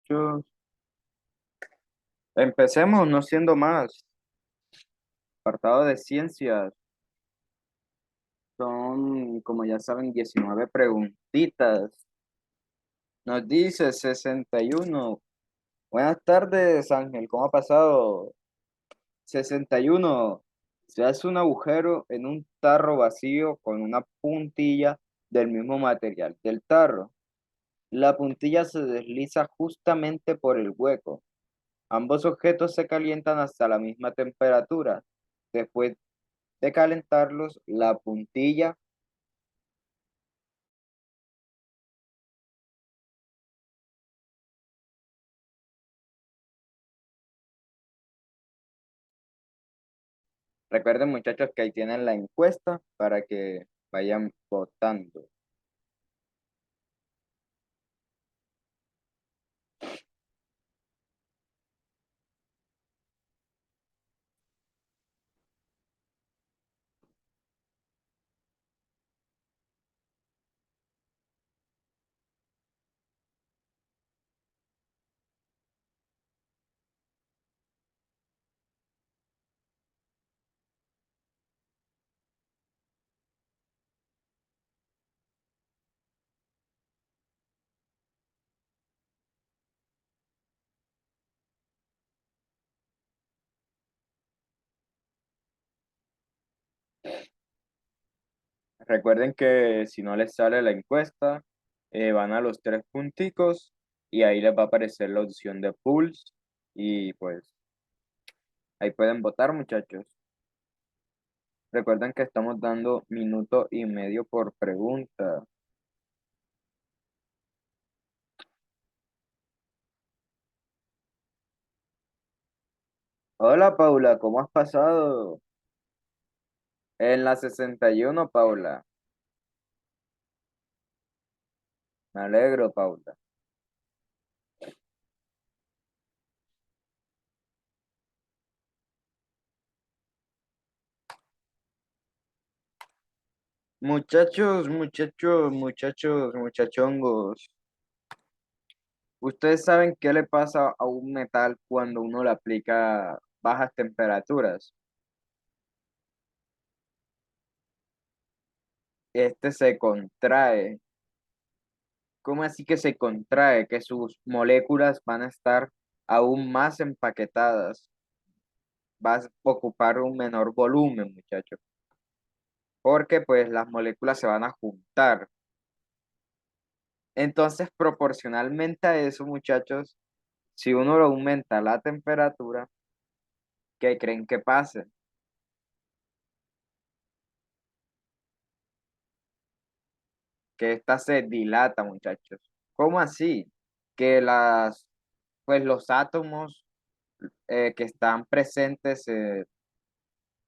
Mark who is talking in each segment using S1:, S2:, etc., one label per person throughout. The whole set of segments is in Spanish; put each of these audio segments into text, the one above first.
S1: muchachos. Empecemos, no siendo más. Apartado de ciencias. Son, como ya saben, 19 preguntitas. Nos dice 61. Buenas tardes, Ángel. ¿Cómo ha pasado? 61. Se hace un agujero en un tarro vacío con una puntilla del mismo material del tarro. La puntilla se desliza justamente por el hueco. Ambos objetos se calientan hasta la misma temperatura. Después de calentarlos, la puntilla, recuerden muchachos que ahí tienen la encuesta para que vayan votando. Recuerden que si no les sale la encuesta, van a los tres punticos y ahí les va a aparecer la opción de Pulse y pues ahí pueden votar muchachos. Recuerden que estamos dando minuto y medio por pregunta. Hola Paula, ¿cómo has pasado? En la 61, Paula. Me alegro, Paula. Muchachongos. ¿Ustedes saben qué le pasa a un metal cuando uno le aplica bajas temperaturas? Este se contrae. ¿Cómo así que se contrae? Que sus moléculas van a estar aún más empaquetadas. Va a ocupar un menor volumen, muchachos. Porque pues las moléculas se van a juntar. Entonces, proporcionalmente a eso, muchachos, si uno le aumenta la temperatura, ¿qué creen que pase? Que ésta se dilata, muchachos. ¿Cómo así? Que pues los átomos que están presentes en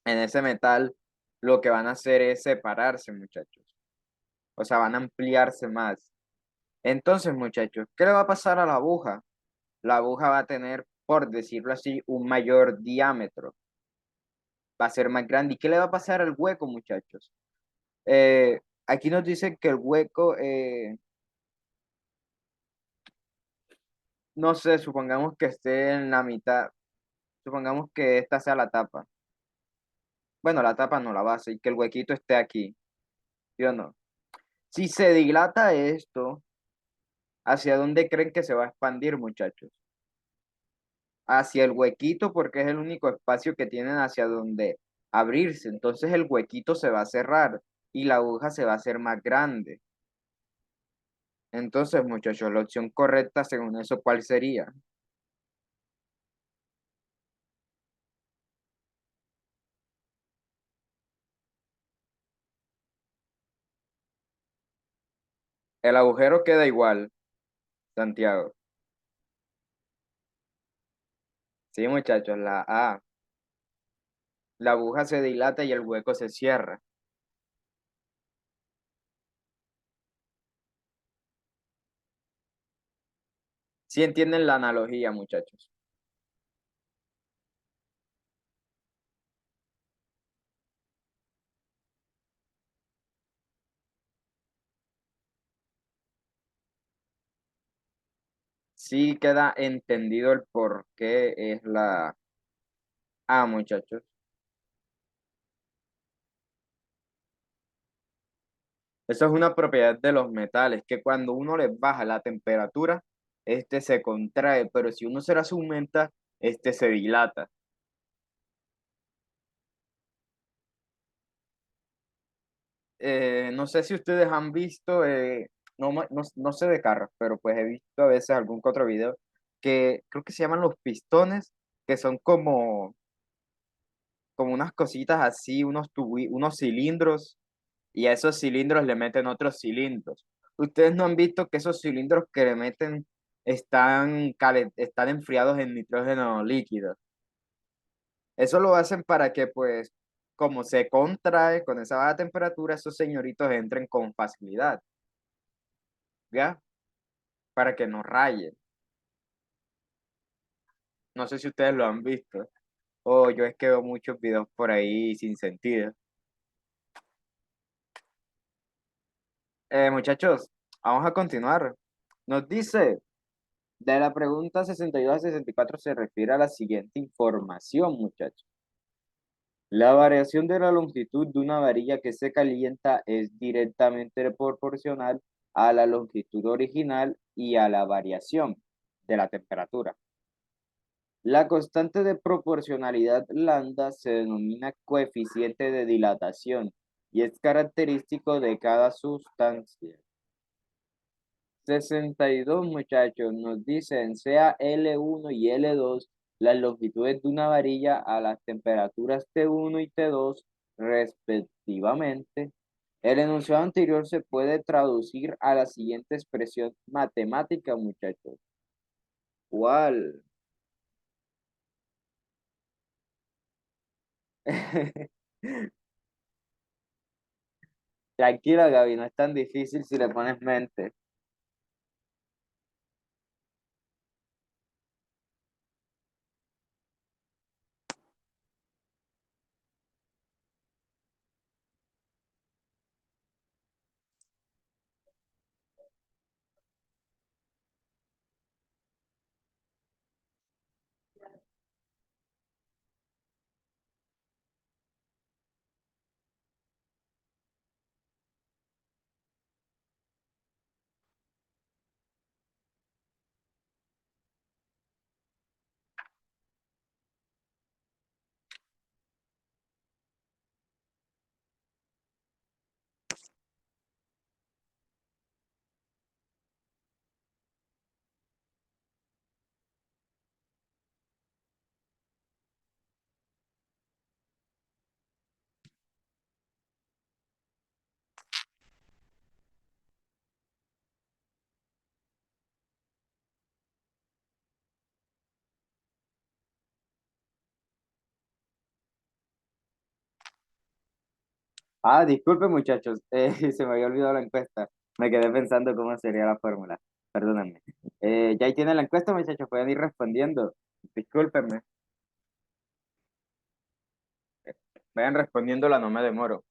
S1: ese metal, lo que van a hacer es separarse, muchachos. O sea, van a ampliarse más. Entonces, muchachos, ¿qué le va a pasar a la aguja? La aguja va a tener, por decirlo así, un mayor diámetro. Va a ser más grande. ¿Y qué le va a pasar al hueco, muchachos? Aquí nos dicen que el hueco, no sé, supongamos que esté en la mitad, supongamos que esta sea la tapa. Bueno, la tapa no la base y que el huequito esté aquí, ¿sí o no? Si se dilata esto, ¿hacia dónde creen que se va a expandir, muchachos? Hacia el huequito porque es el único espacio que tienen hacia donde abrirse. Entonces el huequito se va a cerrar y la aguja se va a hacer más grande. Entonces, muchachos, la opción correcta según eso, ¿cuál sería? El agujero queda igual, Santiago. Sí, muchachos, la A. La aguja se dilata y el hueco se cierra. Sí entienden la analogía, muchachos. sí queda entendido el por qué es la... Ah, muchachos. Eso es una propiedad de los metales, que cuando uno les baja la temperatura, este se contrae, pero si uno se las aumenta, este se dilata. No sé si ustedes han visto, no sé de carros, pero pues he visto a veces algún que otro video que creo que se llaman los pistones, que son como unas cositas así, unos cilindros, y a esos cilindros le meten otros cilindros. ¿Ustedes no han visto que esos cilindros que le meten están enfriados en nitrógeno líquido? Eso lo hacen para que, pues, como se contrae con esa baja temperatura, esos señoritos entren con facilidad, ¿ya? Para que no rayen. No sé si ustedes lo han visto. O yo es que veo muchos videos por ahí sin sentido. Muchachos, vamos a continuar. Nos dice, de la pregunta 62 a 64 se refiere a la siguiente información, muchachos. La variación de la longitud de una varilla que se calienta es directamente proporcional a la longitud original y a la variación de la temperatura. La constante de proporcionalidad lambda se denomina coeficiente de dilatación y es característico de cada sustancia. 62 muchachos, nos dicen, sea L1 y L2 las longitudes de una varilla a las temperaturas T1 y T2 respectivamente. El enunciado anterior se puede traducir a la siguiente expresión matemática, muchachos. ¿Cuál? Tranquila, Gaby, no es tan difícil si le pones mente. Ah, disculpe muchachos, se me había olvidado la encuesta. Me quedé pensando cómo sería la fórmula. Perdónenme. Ya ahí tienen la encuesta, muchachos, pueden ir respondiendo. Discúlpenme, vayan respondiéndola, no me demoro.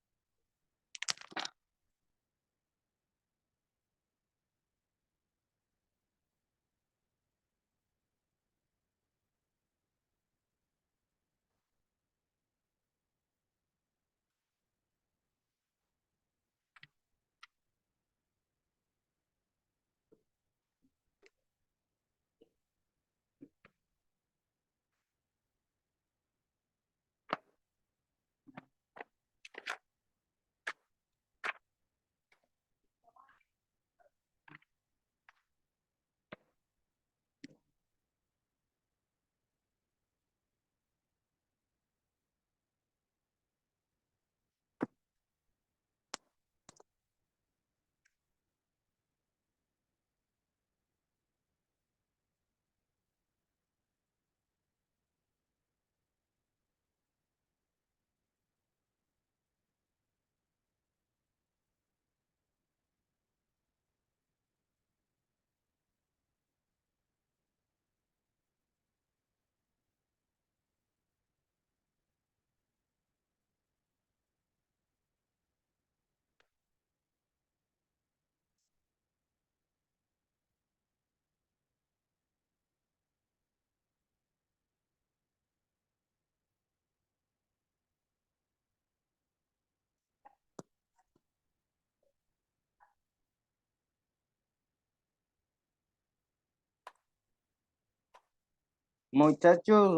S1: Muchachos,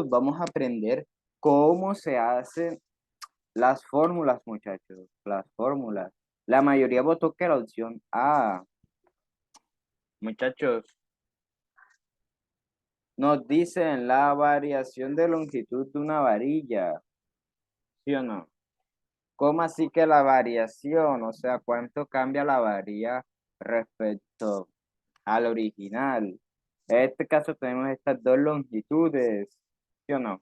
S1: vamos a aprender cómo se hacen las fórmulas, muchachos, las fórmulas. La mayoría votó que la opción A. Muchachos, nos dicen la variación de longitud de una varilla, ¿sí o no? ¿Cómo así que la variación? O sea, ¿cuánto cambia la varilla respecto al original? En este caso tenemos estas dos longitudes, ¿sí o no?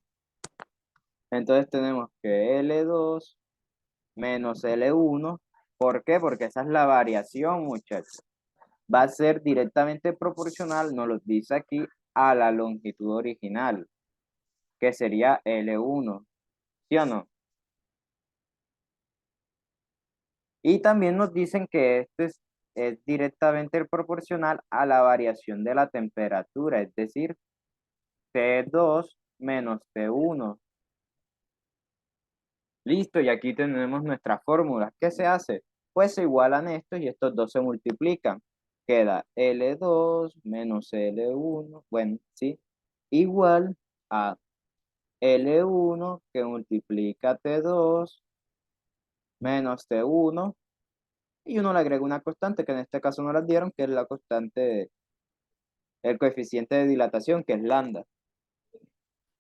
S1: Entonces tenemos que L2 menos L1. ¿Por qué? Porque esa es la variación, muchachos. Va a ser directamente proporcional, nos lo dice aquí, a la longitud original, que sería L1, ¿sí o no? Y también nos dicen que es directamente proporcional a la variación de la temperatura, es decir, T2 menos T1. Listo, y aquí tenemos nuestra fórmula. ¿Qué se hace? Pues se igualan estos y estos dos se multiplican. Queda L2 menos L1, bueno, sí, igual a L1 que multiplica T2 menos T1 y uno le agrega una constante que en este caso no las dieron, que es la constante, el coeficiente de dilatación, que es lambda.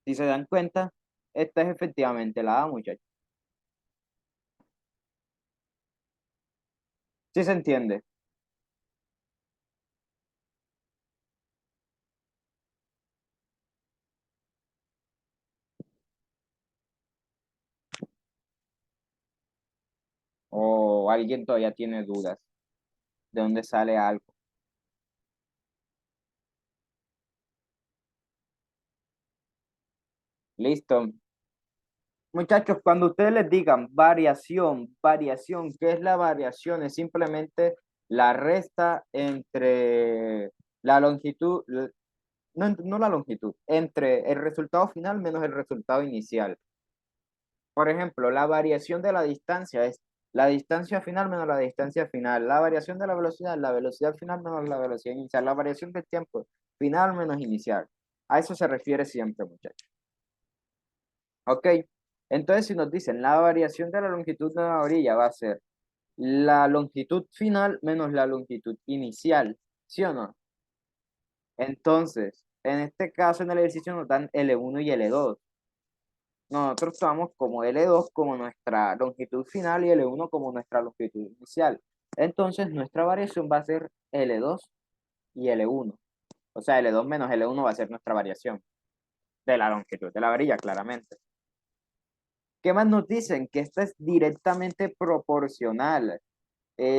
S1: Si se dan cuenta, esta es efectivamente la A, muchachos. ¿Sí se entiende? ¿O alguien todavía tiene dudas de dónde sale algo? Listo. Muchachos, cuando ustedes les digan variación, ¿qué es la variación? Es simplemente la resta entre la longitud, no la longitud, entre el resultado final menos el resultado inicial. Por ejemplo, la variación de la distancia es la distancia final menos la distancia final. La variación de la velocidad final menos la velocidad inicial. La variación del tiempo final menos inicial. A eso se refiere siempre, muchachos. Ok, entonces si nos dicen la variación de la longitud de una orilla va a ser la longitud final menos la longitud inicial, ¿sí o no? Entonces, en este caso en el ejercicio nos dan L1 y L2. Nosotros tomamos como L2 como nuestra longitud final y L1 como nuestra longitud inicial. Entonces, nuestra variación va a ser L2 y L1. O sea, L2 menos L1 va a ser nuestra variación de la longitud de la varilla, claramente. ¿Qué más nos dicen? Que esta es directamente proporcional.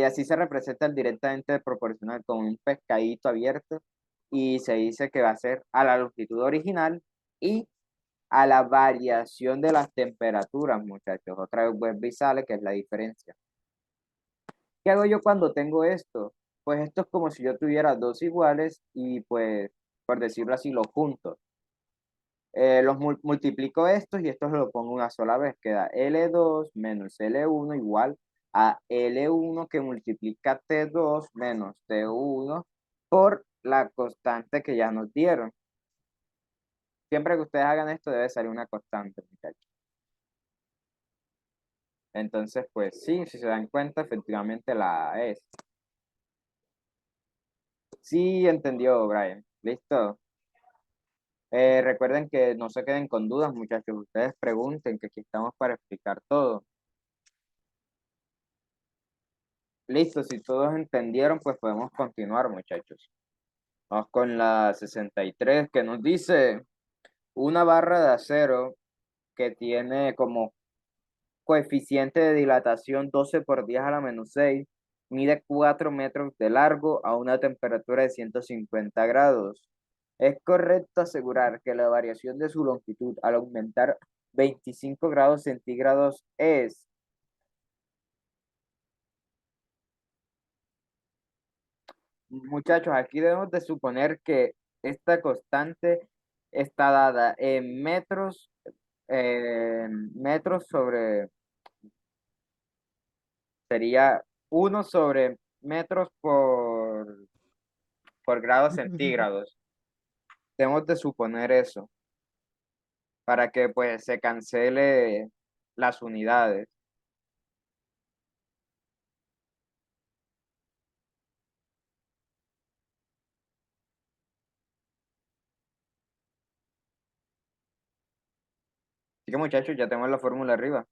S1: Así se representa el directamente proporcional con un pescadito abierto y se dice que va a ser a la longitud original y a la variación de las temperaturas, muchachos. Otra vez vuelve y sale, que es la diferencia. ¿Qué hago yo cuando tengo esto? Pues esto es como si yo tuviera dos iguales y pues, por decirlo así, los junto. Multiplico estos y estos lo pongo una sola vez. Queda L2 menos L1 igual a L1 que multiplica T2 menos T1 por la constante que ya nos dieron. Siempre que ustedes hagan esto debe salir una constante, muchachos. Entonces, pues sí, si se dan cuenta, efectivamente la A es. Sí, entendió, Brian. Listo. Recuerden que no se queden con dudas, muchachos. Ustedes pregunten, que aquí estamos para explicar todo. Listo, si todos entendieron, pues podemos continuar, muchachos. Vamos con la 63 que nos dice una barra de acero que tiene como coeficiente de dilatación 12 por 10 a la menos 6, mide 4 metros de largo a una temperatura de 150 grados. Es correcto asegurar que la variación de su longitud al aumentar 25 grados centígrados es. Muchachos, aquí debemos de suponer que esta constante está dada en metros sobre, sería 1 sobre metros por grados centígrados. Tenemos de suponer eso para que pues se cancele las unidades. Así que muchachos, ya tenemos la fórmula arriba.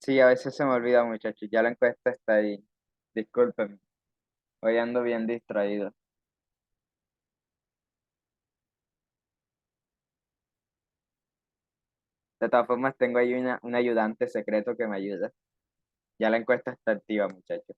S1: Sí, a veces se me olvida, muchachos. Ya la encuesta está ahí. Discúlpenme. Hoy ando bien distraído. De todas formas, tengo ahí un ayudante secreto que me ayuda. Ya la encuesta está activa, muchachos.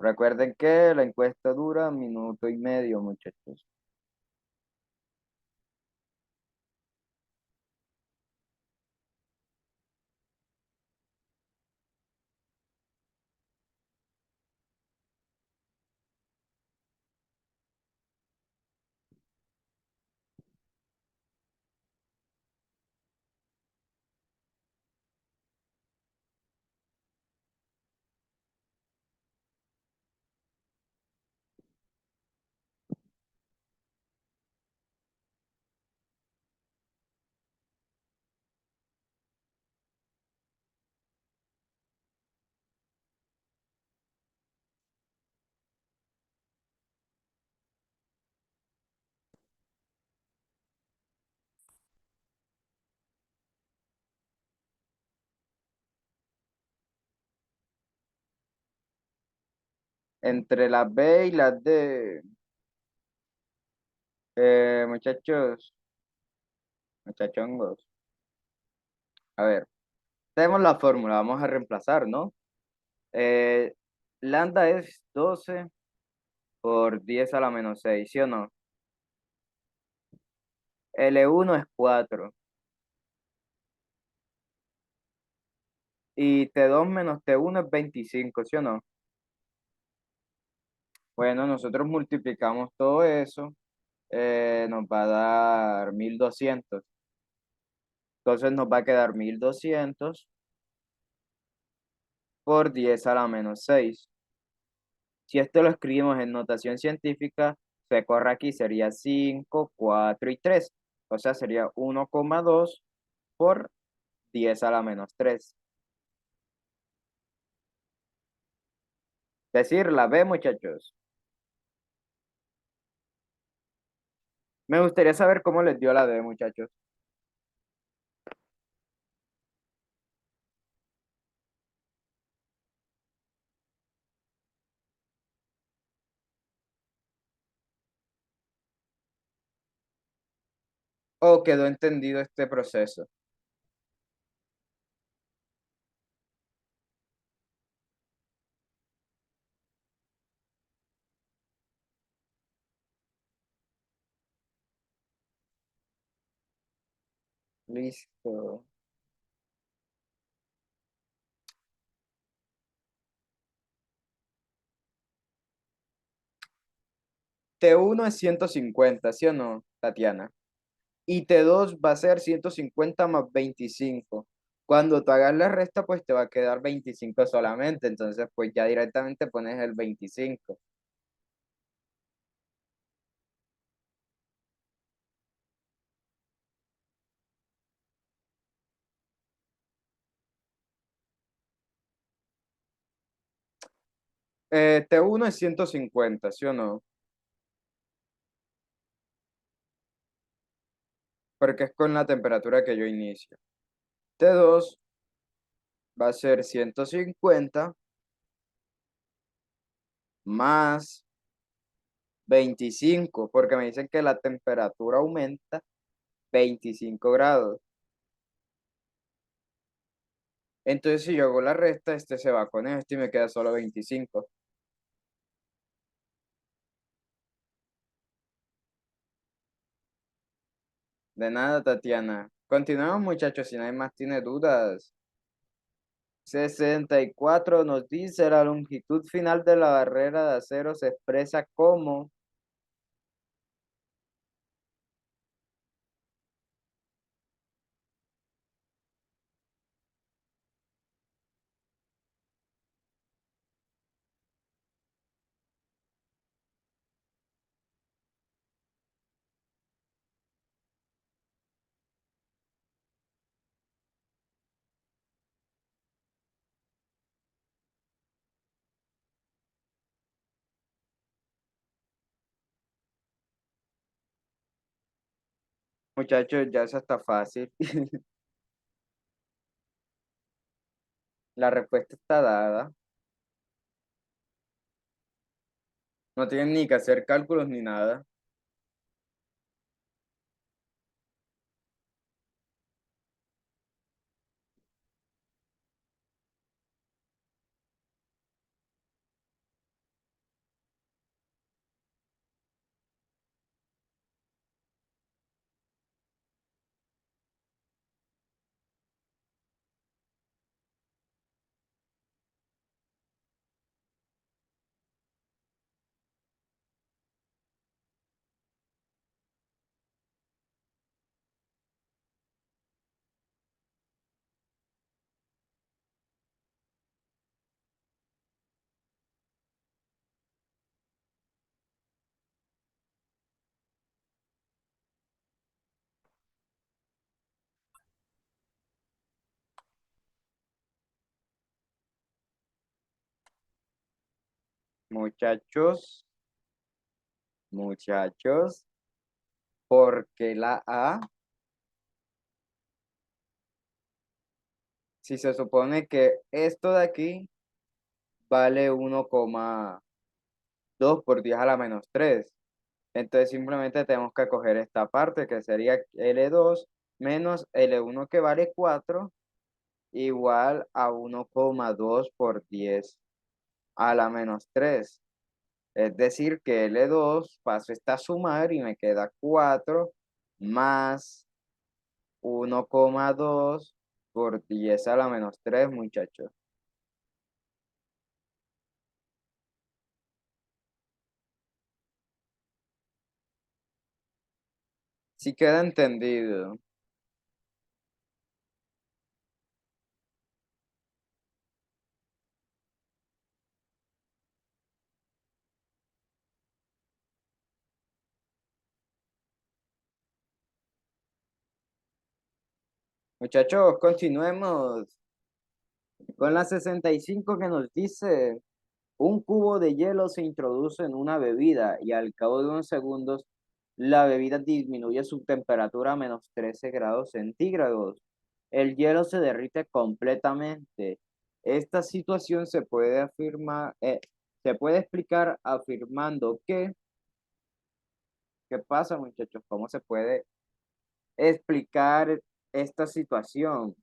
S1: Recuerden que la encuesta dura 1 minuto y medio, muchachos. Entre las B y las D, muchachos, muchachongos. A ver, tenemos la fórmula, vamos a reemplazar, ¿no? Eh, lambda es 12 por 10 a la menos 6, ¿sí o no? L1 es 4 y T2 menos T1 es 25, ¿sí o no? Bueno, nosotros multiplicamos todo eso, nos va a dar 1200. Entonces nos va a quedar 1200 por 10 a la menos 6. Si esto lo escribimos en notación científica, se corre aquí, sería 5, 4 y 3. O sea, sería 1,2 por 10 a la menos 3. Decir la B, muchachos. Me gustaría saber cómo les dio la D, muchachos. ¿O quedó entendido este proceso? Listo. T1 es 150, ¿sí o no, Tatiana? Y T2 va a ser 150 más 25. Cuando tú hagas la resta, pues te va a quedar 25 solamente. Entonces, pues ya directamente pones el 25. T1 es 150, ¿sí o no? Porque es con la temperatura que yo inicio. T2 va a ser 150 más 25, porque me dicen que la temperatura aumenta 25 grados. Entonces, si yo hago la resta, este se va con este y me queda solo 25. De nada, Tatiana. Continuamos, muchachos, si nadie más tiene dudas. 64 nos dice la longitud final de la barrera de acero se expresa como, muchachos, ya eso está fácil. La respuesta está dada. No tienen ni que hacer cálculos ni nada. Muchachos, muchachos, porque la A, si se supone que esto de aquí vale 1,2 por 10 a la menos 3. Entonces simplemente tenemos que coger esta parte que sería L2 menos L1 que vale 4 igual a 1,2 por 10 a la menos 3. Es decir, que L2 paso esta a sumar y me queda 4 más 1,2 por 10 a la menos 3, muchachos. Si queda entendido. Muchachos, continuemos con la 65 que nos dice, un cubo de hielo se introduce en una bebida y al cabo de unos segundos la bebida disminuye su temperatura a menos 13 grados centígrados. El hielo se derrite completamente. Esta situación se puede explicar afirmando que, ¿qué pasa, muchachos? ¿Cómo se puede explicar esta situación?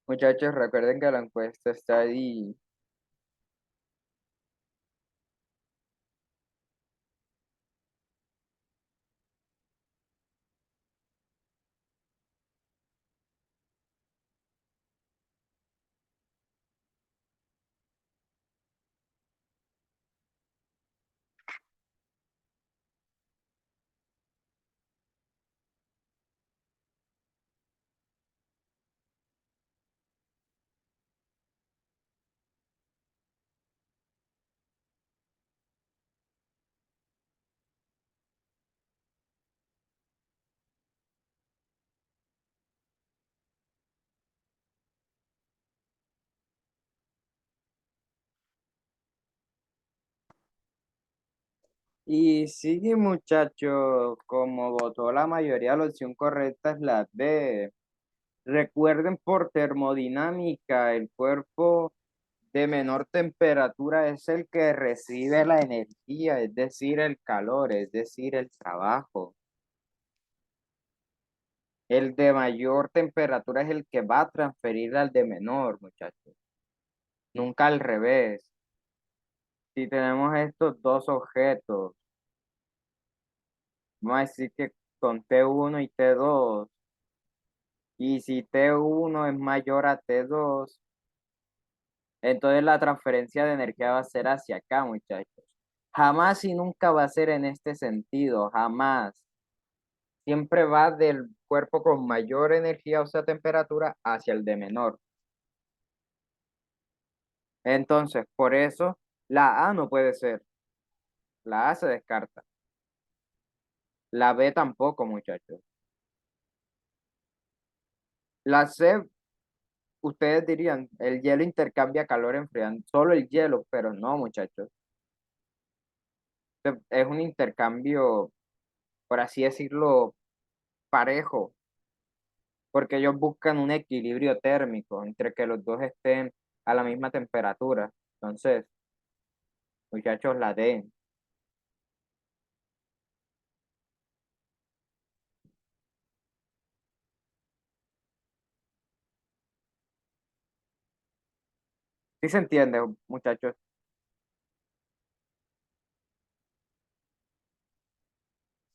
S1: Muchachos, recuerden que la encuesta está ahí. Y sí, muchachos, como votó la mayoría, la opción correcta es la D. Recuerden por termodinámica, el cuerpo de menor temperatura es el que recibe la energía, es decir, el calor, es decir, el trabajo. El de mayor temperatura es el que va a transferir al de menor, muchachos. Nunca al revés. Si tenemos estos dos objetos, vamos a decir que con T1 y T2, y si T1 es mayor a T2, entonces la transferencia de energía va a ser hacia acá, muchachos. Jamás y nunca va a ser en este sentido, jamás. Siempre va del cuerpo con mayor energía, o sea, temperatura, hacia el de menor. Entonces, por eso, la A no puede ser. La A se descarta. La B tampoco, muchachos. La C, ustedes dirían, el hielo intercambia calor enfriando. Solo el hielo, pero no, muchachos. Es un intercambio, por así decirlo, parejo, porque ellos buscan un equilibrio térmico entre que los dos estén a la misma temperatura. Entonces, muchachos, la D. ¿Sí se entiende, muchachos?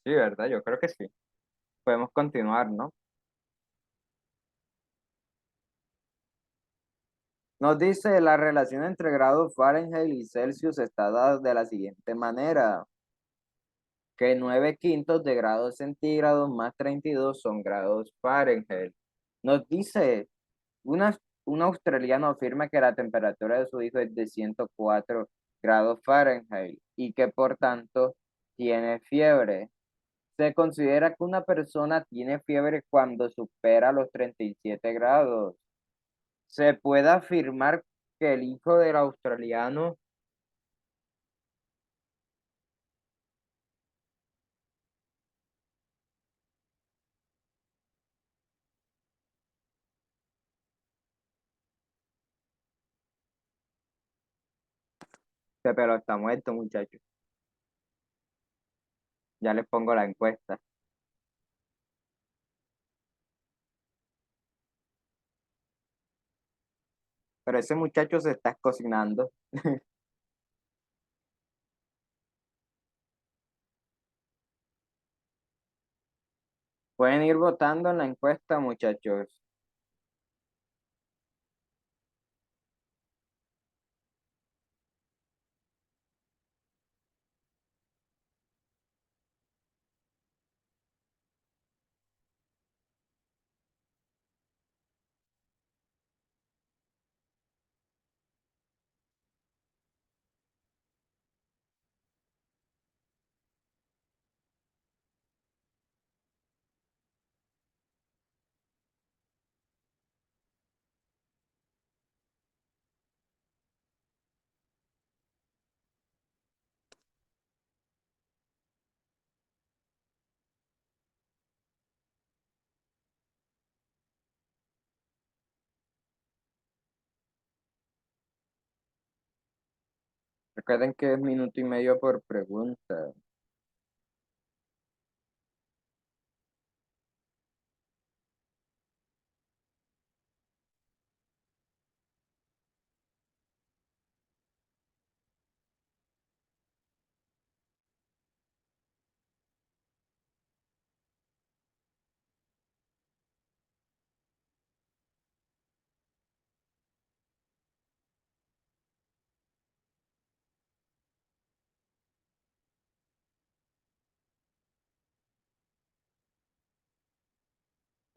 S1: Sí, ¿verdad? Yo creo que sí. Podemos continuar, ¿no? Nos dice la relación entre grados Fahrenheit y Celsius está dada de la siguiente manera, que 9/5 de grados centígrados más 32 son grados Fahrenheit. Nos dice, una, un australiano afirma que la temperatura de su hijo es de 104 grados Fahrenheit y que por tanto tiene fiebre. Se considera que una persona tiene fiebre cuando supera los 37 grados. Se puede afirmar que el hijo del australiano se pero está muerto, muchachos. Ya les pongo la encuesta. Pero ese muchacho se está cocinando. Pueden ir votando en la encuesta, muchachos. Recuerden que es minuto y medio por pregunta.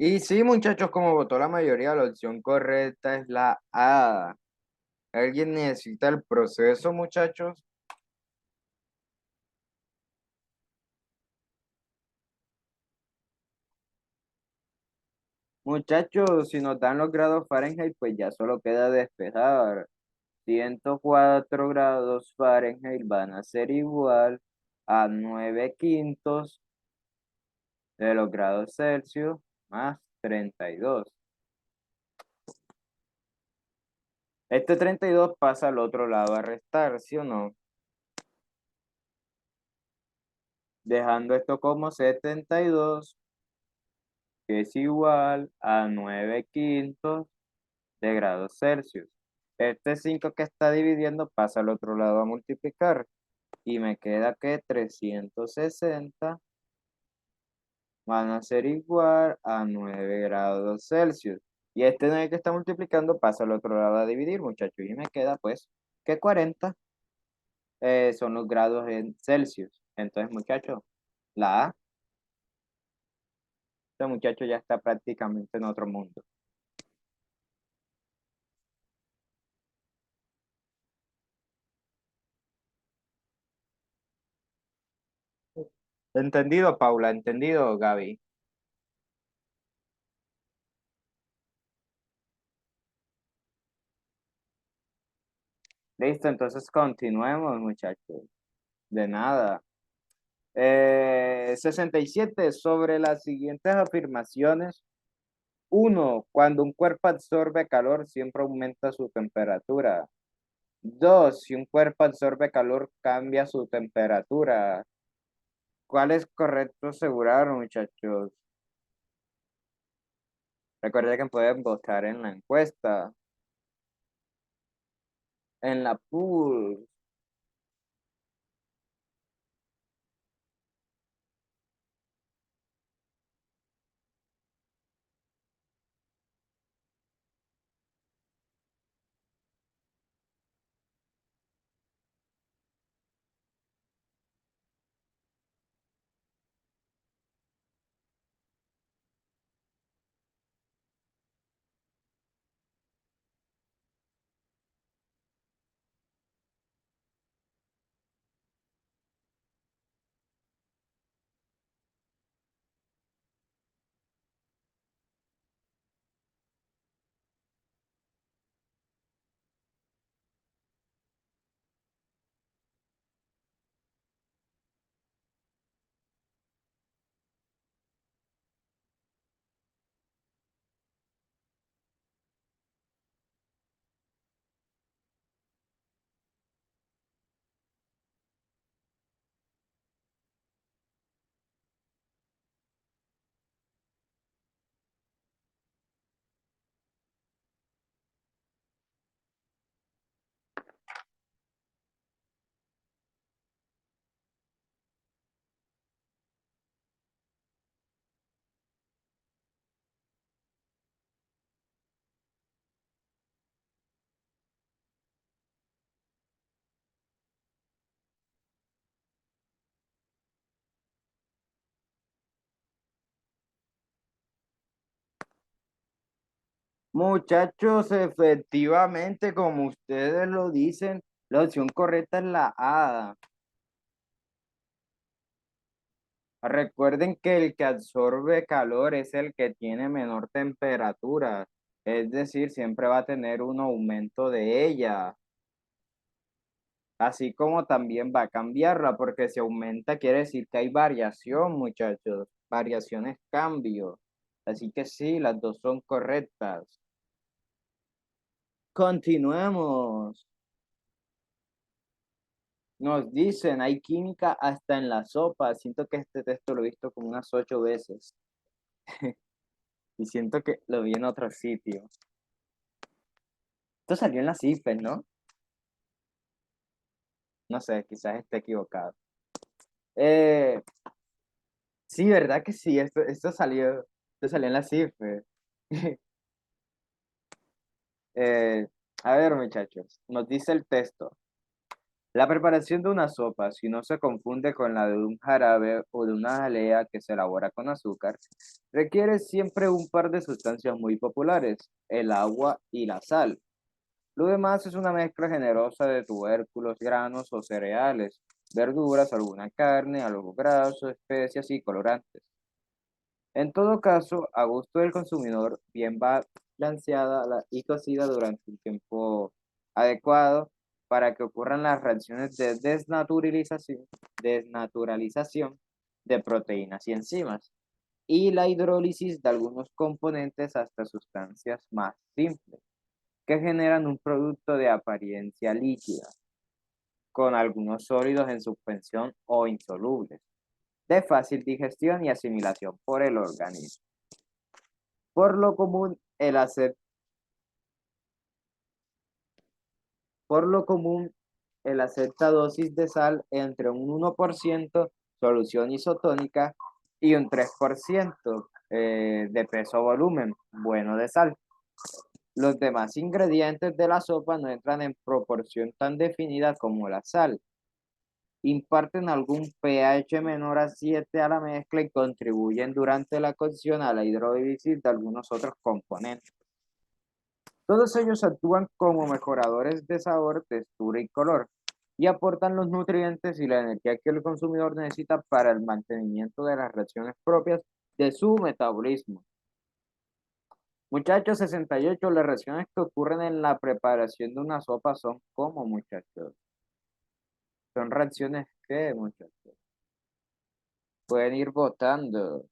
S1: Y sí, muchachos, como votó la mayoría, la opción correcta es la A. ¿Alguien necesita el proceso, muchachos? Muchachos, si nos dan los grados Fahrenheit, pues ya solo queda despejar. 104 grados Fahrenheit van a ser igual a 9/5 de los grados Celsius más 32. Este 32 pasa al otro lado a restar, ¿sí o no? Dejando esto como 72, que es igual a 9/5 de grados Celsius. Este 5 que está dividiendo pasa al otro lado a multiplicar. Y me queda que 360 van a ser igual a 9 grados Celsius. Y este 9 que está multiplicando pasa al otro lado a dividir, muchachos. Y me queda pues que 40 son los grados en Celsius. Entonces, muchachos, la A, este muchacho ya está prácticamente en otro mundo. ¿Entendido, Paula? ¿Entendido, Gaby? Listo, entonces continuemos, muchachos. De nada. 67. Sobre las siguientes afirmaciones. Uno, cuando un cuerpo absorbe calor, siempre aumenta su temperatura. Dos, si un cuerpo absorbe calor, cambia su temperatura. ¿Cuál es correcto asegurar, muchachos? Recuerden que pueden votar en la encuesta, en la pool. Muchachos, efectivamente, como ustedes lo dicen, la opción correcta es la A. Recuerden que el que absorbe calor es el que tiene menor temperatura, es decir, siempre va a tener un aumento de ella, así como también va a cambiarla, porque si aumenta quiere decir que hay variación, muchachos, variaciones, cambio. Así que sí, las dos son correctas. Continuemos. Nos dicen, hay química hasta en la sopa. Siento que este texto lo he visto como unas 8 veces y siento que lo vi en otro sitio. Esto salió en las IFES, ¿no? No sé, quizás esté equivocado. Eh, sí, ¿verdad que sí? Esto salió en las IFES. Eh, a ver, muchachos, nos dice el texto. La preparación de una sopa, si no se confunde con la de un jarabe o de una jalea que se elabora con azúcar, requiere siempre un par de sustancias muy populares, el agua y la sal. Lo demás es una mezcla generosa de tubérculos, granos o cereales, verduras, alguna carne, algo graso, especias y colorantes. En todo caso, a gusto del consumidor, bien balanceada y cocida durante un tiempo adecuado para que ocurran las reacciones de desnaturalización de proteínas y enzimas, y la hidrólisis de algunos componentes hasta sustancias más simples, que generan un producto de apariencia líquida, con algunos sólidos en suspensión o insolubles, de fácil digestión y asimilación por el organismo. Por lo común, el acet- por lo común, el acepta dosis de sal entre un 1% solución isotónica y un 3% de peso-volumen bueno de sal. Los demás ingredientes de la sopa no entran en proporción tan definida como la sal. Imparten algún pH menor a 7 a la mezcla y contribuyen durante la cocción a la hidrólisis de algunos otros componentes. Todos ellos actúan como mejoradores de sabor, textura y color, y aportan los nutrientes y la energía que el consumidor necesita para el mantenimiento de las reacciones propias de su metabolismo. Muchachos, 68, las reacciones que ocurren en la preparación de una sopa son como, muchachos. Son reacciones que, muchachos, pueden ir votando.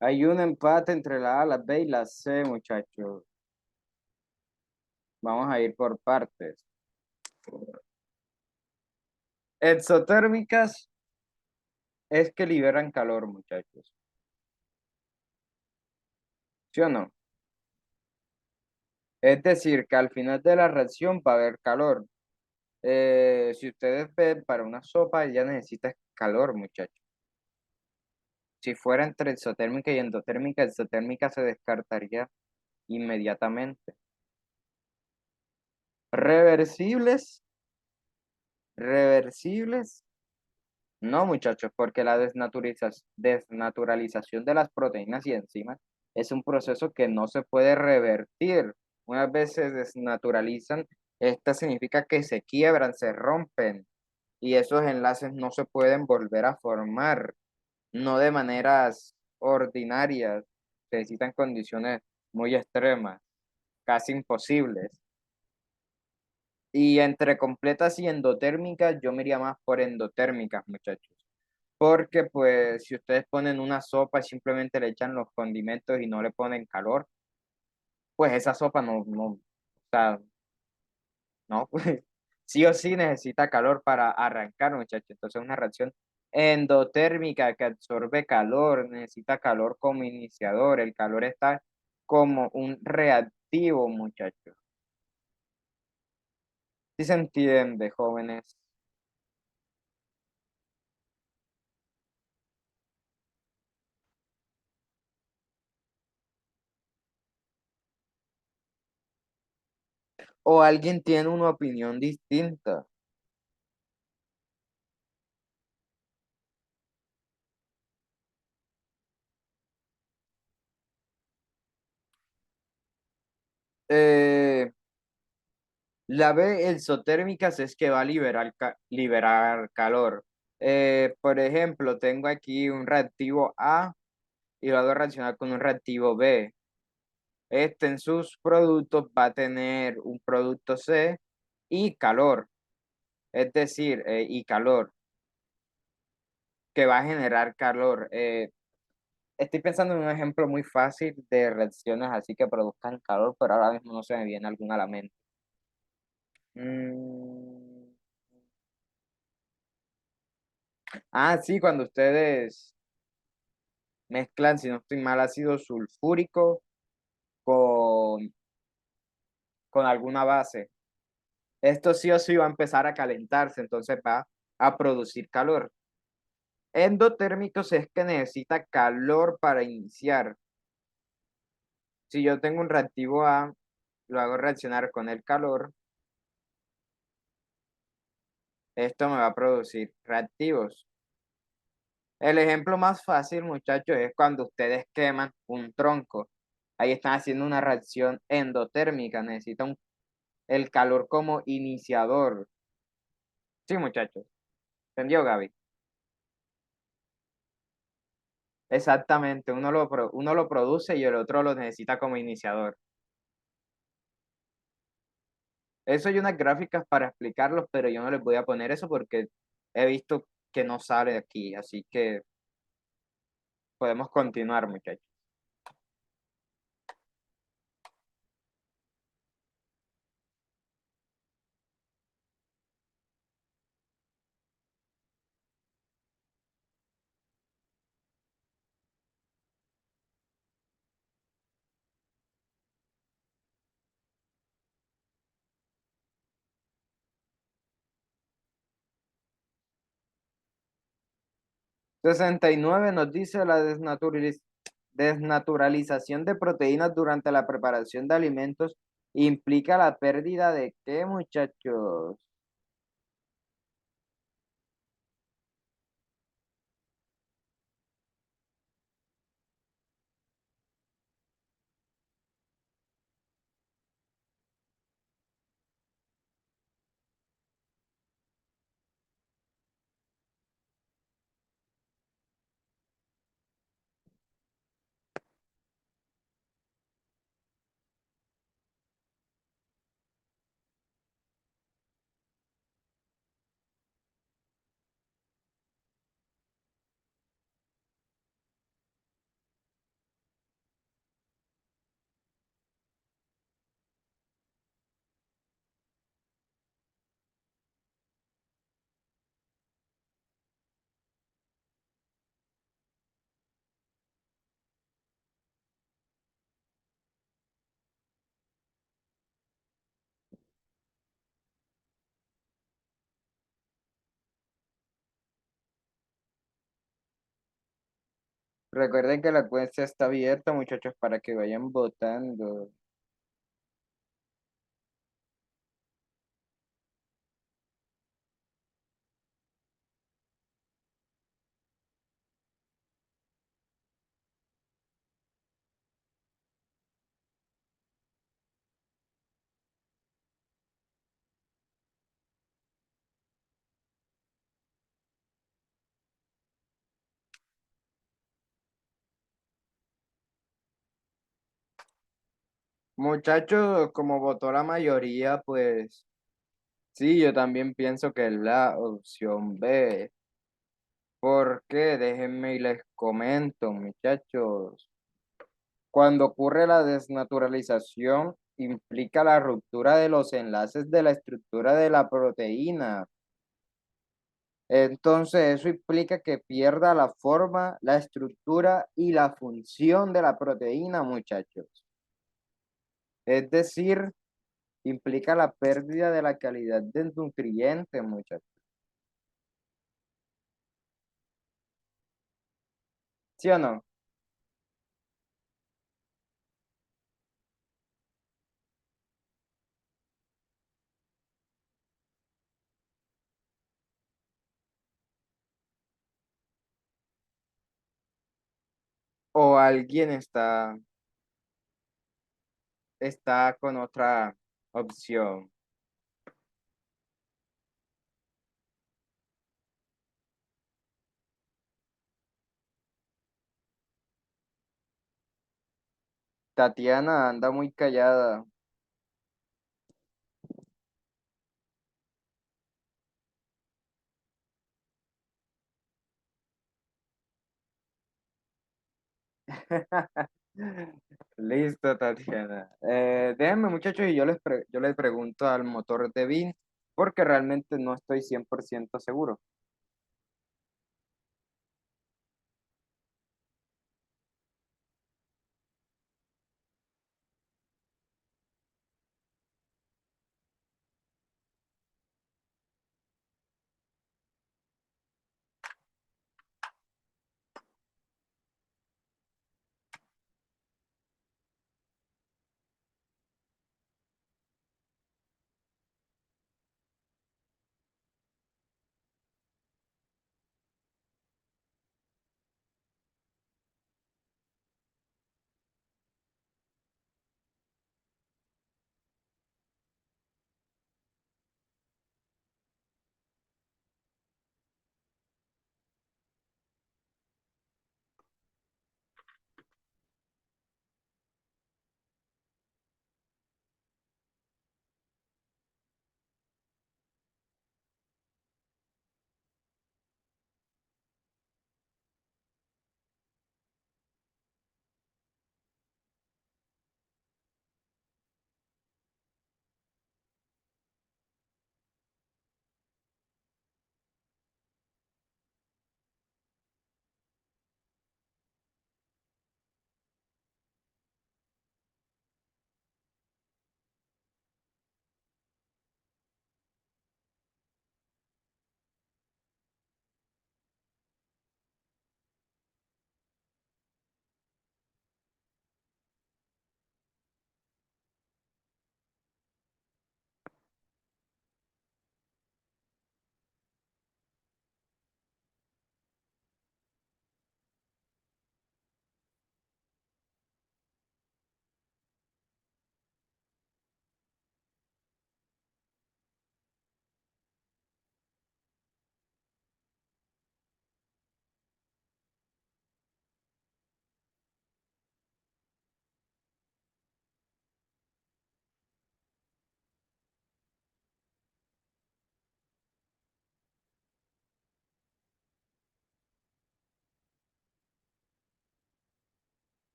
S1: Hay un empate entre la A, la B y la C, muchachos. Vamos a ir por partes. Exotérmicas es que liberan calor, muchachos. ¿Sí o no? Es decir, que al final de la reacción va a haber calor. Si ustedes ven, para una sopa ya necesita calor, muchachos. Si fuera entre exotérmica y endotérmica, exotérmica se descartaría inmediatamente. Reversibles, reversibles. No, muchachos, porque la desnaturalización de las proteínas y enzimas es un proceso que no se puede revertir. Una vez se desnaturalizan, esto significa que se quiebran, se rompen y esos enlaces no se pueden volver a formar, no de maneras ordinarias. Se necesitan condiciones muy extremas, casi imposibles. Y entre completas y endotérmicas, yo me iría más por endotérmicas, muchachos. Porque pues si ustedes ponen una sopa y simplemente le echan los condimentos y no le ponen calor, pues esa sopa o sea, no, pues sí o sí necesita calor para arrancar, muchachos. Entonces es una reacción endotérmica que absorbe calor, necesita calor como iniciador. El calor está como un reactivo, muchachos. ¿Sí se entiende, jóvenes? ¿O alguien tiene una opinión distinta? La B exotérmicas es que va a liberar calor. Por ejemplo, tengo aquí un reactivo A y lo hago reaccionar con un reactivo B. Este en sus productos va a tener un producto C y calor, es decir, y calor, que va a generar calor. Estoy pensando en un ejemplo muy fácil de reacciones así que produzcan calor, pero ahora mismo no se me viene alguna a la mente. Mm, sí, cuando ustedes mezclan, si no estoy mal, ácido sulfúrico con, con alguna base. Esto sí o sí va a empezar a calentarse, entonces va a producir calor. Endotérmicos es que necesita calor para iniciar. Si yo tengo un reactivo A, lo hago reaccionar con el calor, esto me va a producir reactivos. El ejemplo más fácil, muchachos, es cuando ustedes queman un tronco. Ahí están haciendo una reacción endotérmica, necesitan el calor como iniciador. Sí, muchachos. ¿Entendió, Gaby? Exactamente, uno lo produce y el otro lo necesita como iniciador. Eso hay unas gráficas para explicarlos, pero yo no les voy a poner eso porque he visto que no sale aquí, así que podemos continuar, muchachos. 69 nos dice la desnaturalización de proteínas durante la preparación de alimentos implica la pérdida de ¿qué, muchachos? Recuerden que la encuesta está abierta, muchachos, para que vayan votando. Muchachos, como votó la mayoría, pues sí, yo también pienso que es la opción B. ¿Por qué? Déjenme y les comento, muchachos. Cuando ocurre la desnaturalización, implica la ruptura de los enlaces de la estructura de la proteína. Entonces, eso implica que pierda la forma, la estructura y la función de la proteína, muchachos. Es decir, implica la pérdida de la calidad de nutrientes, muchachos. ¿Sí o no? ¿O alguien está con otra opción? Tatiana anda muy callada. Listo, Tatiana. Déjenme, muchachos, y yo les pregunto al motor de Vin, porque realmente no estoy 100% seguro.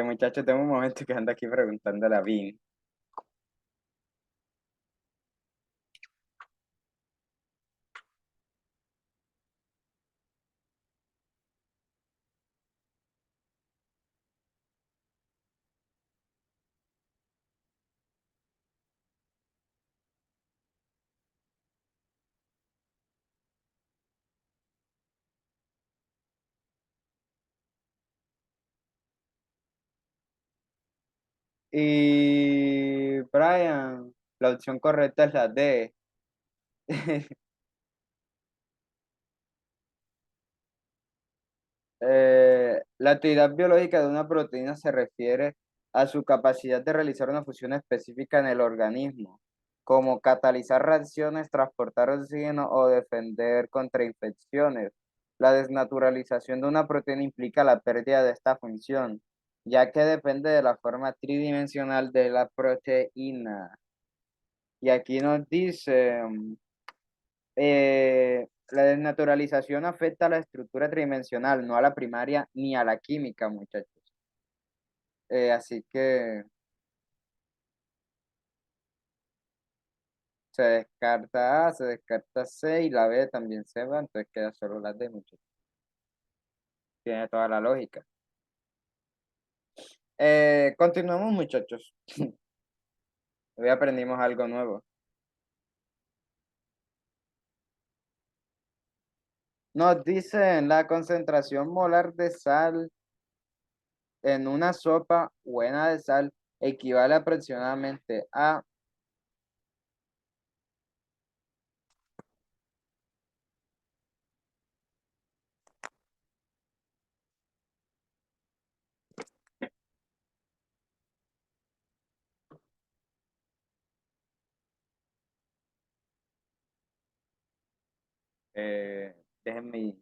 S1: Muchachos, tengo un momento que ando aquí preguntándole a Vin. Y Brian, la opción correcta es la D. La actividad biológica de una proteína se refiere a su capacidad de realizar una función específica en el organismo, como catalizar reacciones, transportar oxígeno o defender contra infecciones. La desnaturalización de una proteína implica la pérdida de esta función, ya que depende de la forma tridimensional de la proteína. Y aquí nos dice, la desnaturalización afecta a la estructura tridimensional, no a la primaria ni a la química, muchachos. Así que Se descarta A, se descarta C y la B también se va, entonces queda solo la D, muchachos. Tiene toda la lógica. Continuamos, muchachos. Hoy aprendimos algo nuevo. Nos dicen la concentración molar de sal en una sopa buena de sal equivale aproximadamente a, déjenme,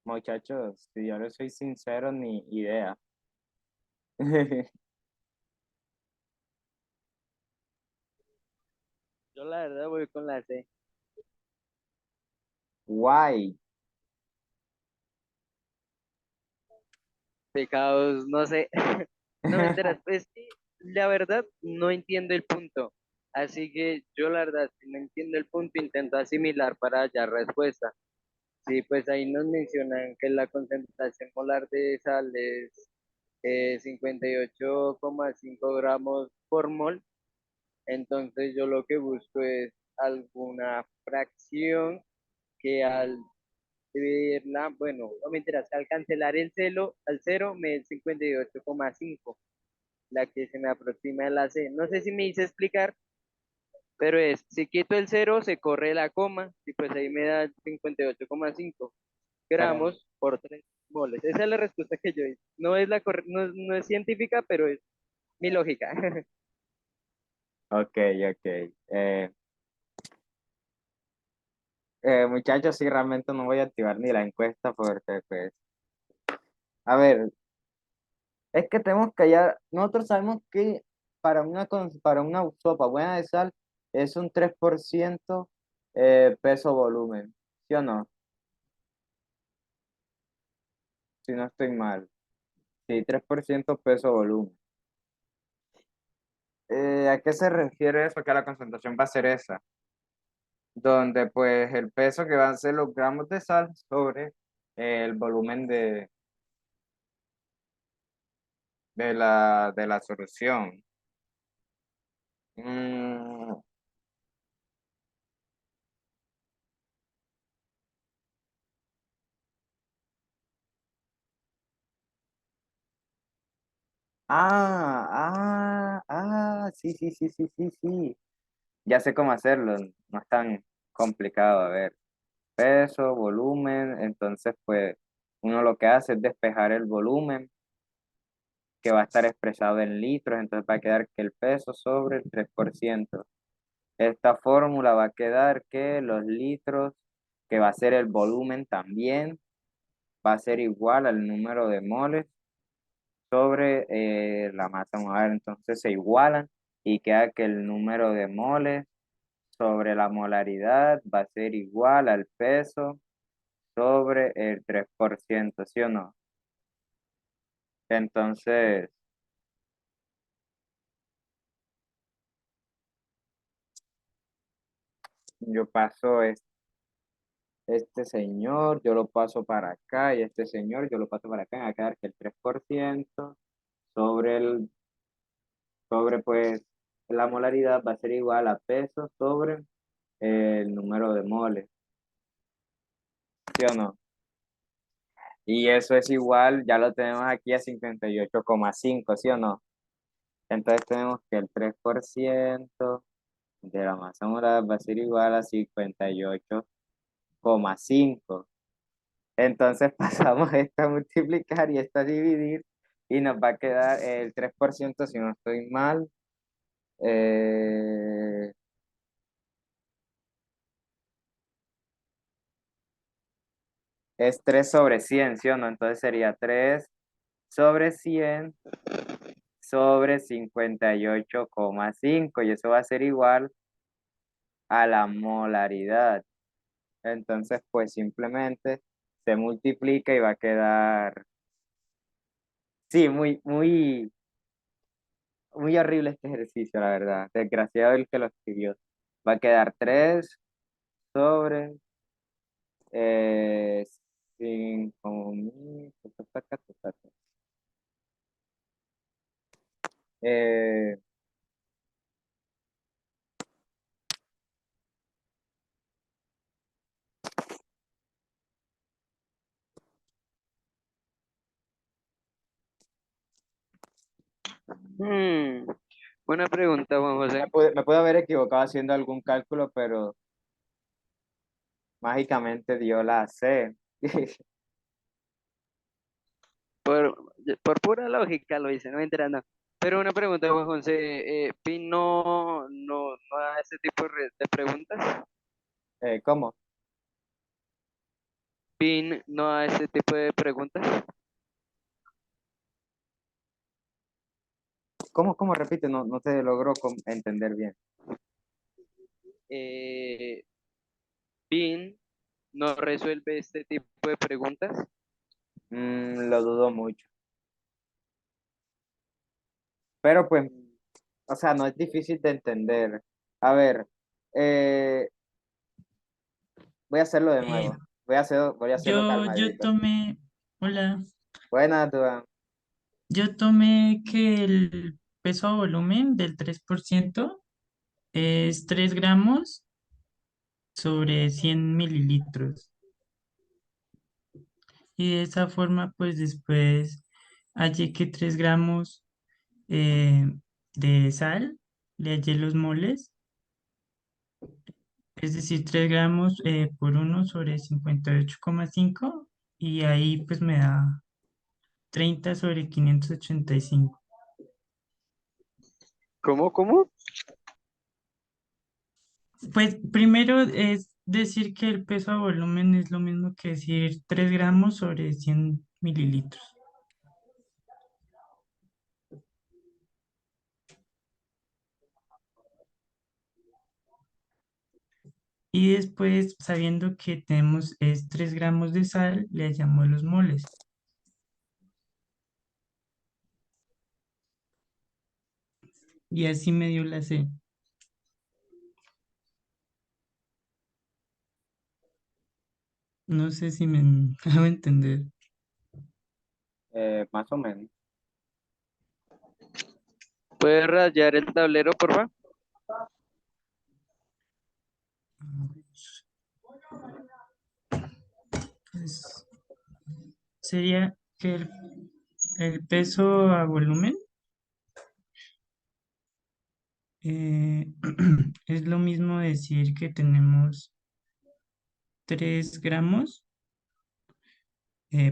S1: muchachos, si yo les soy sincero, ni idea.
S2: Yo la verdad voy con la C.
S1: Guay.
S2: Pecados, no sé. No me enteras. Pues sí, la verdad no entiendo el punto. Así que yo la verdad, si no entiendo el punto, intento asimilar para hallar respuesta. Sí, pues ahí nos mencionan que la concentración molar de sal es 58,5 gramos por mol. Entonces yo lo que busco es alguna fracción que al dividirla, bueno, no me interesa, al cancelar al cero me da 58,5, la que se me aproxima de la C. No sé si me hice explicar, pero es, si quito el cero, se corre la coma, y pues ahí me da 58,5
S1: Pero,
S2: gramos por 3 moles. Esa es la respuesta que yo hice. No es, no es científica, pero es mi lógica.
S1: ok, ok. Muchachos, sí, realmente no voy a activar ni la encuesta porque, pues, a ver, es que tenemos que hallar, nosotros sabemos que para una sopa buena de sal es un 3% peso-volumen, ¿sí o no? Si no estoy mal. Sí, 3% peso-volumen. ¿A qué se refiere eso? Que la concentración va a ser esa, donde pues el peso que van a ser los gramos de sal sobre el volumen de la solución. Mm, Sí, sí, sí, sí, sí, sí. Ya sé cómo hacerlo, no es tan complicado. A ver, peso, volumen, entonces pues uno lo que hace es despejar el volumen que va a estar expresado en litros, entonces va a quedar que el peso sobre el 3%. Esta fórmula va a quedar que los litros, que va a ser el volumen también, va a ser igual al número de moles sobre la masa. Vamos a ver, entonces se igualan y queda que el número de moles sobre la molaridad va a ser igual al peso sobre el 3%, ¿sí o no? Entonces, yo paso este señor, yo lo paso para acá y este señor, yo lo paso para acá, va a quedar que el 3% sobre sobre pues la molaridad va a ser igual a peso sobre el número de moles, ¿sí o no? Y eso es igual, ya lo tenemos aquí a 58,5, ¿sí o no? Entonces tenemos que el 3% de la masa molar va a ser igual a 58,5. Entonces pasamos esta a multiplicar y esta a dividir y nos va a quedar el 3%, si no estoy mal. eh, es 3 sobre 100, ¿sí o no? Entonces sería 3 sobre 100 sobre 58,5 y eso va a ser igual a la molaridad. Entonces, pues simplemente se multiplica y va a quedar, sí, muy, muy, muy horrible este ejercicio, la verdad. Desgraciado el que lo escribió. Va a quedar 3 sobre eh, 5.000. Eh,
S2: Hmm, buena pregunta, Juan José.
S1: me puedo haber equivocado haciendo algún cálculo, pero mágicamente dio la C.
S2: Por, por pura lógica lo hice, no me entera, no. Pero una pregunta, Juan José, ¿PIN no da ese tipo de preguntas?
S1: ¿Cómo?
S2: ¿PIN no da ese tipo de preguntas?
S1: ¿Cómo? Repite, no, no te logró entender bien.
S2: Eh, ¿PIN no resuelve este tipo de preguntas?
S1: Lo dudo mucho. Pero pues, o sea, no es difícil de entender. A ver, eh, voy a hacerlo de
S3: Eh,
S1: nuevo. Voy a hacerlo
S3: yo
S1: calmadito.
S3: tomé, hola,
S1: Buenas, Duan.
S3: yo tomé que el peso a volumen del 3% es 3 gramos sobre 100 mililitros. Y de esa forma, pues después hallé que 3 gramos eh, de sal, le hallé los moles, es decir, 3 gramos por 1/58,5 y ahí pues me da 30/585.
S2: ¿Cómo?
S3: Pues primero es decir que el peso a volumen es lo mismo que decir 3 gramos sobre 100 mililitros. Y después, sabiendo que tenemos es 3 gramos de sal, le hallamos los moles. Y así me dio la C. No sé si me hago entender.
S1: Más o menos.
S2: ¿Puedes rayar el tablero, por favor?
S3: Pues, sería que el peso a volumen. eh, es lo mismo decir que tenemos 3 gramos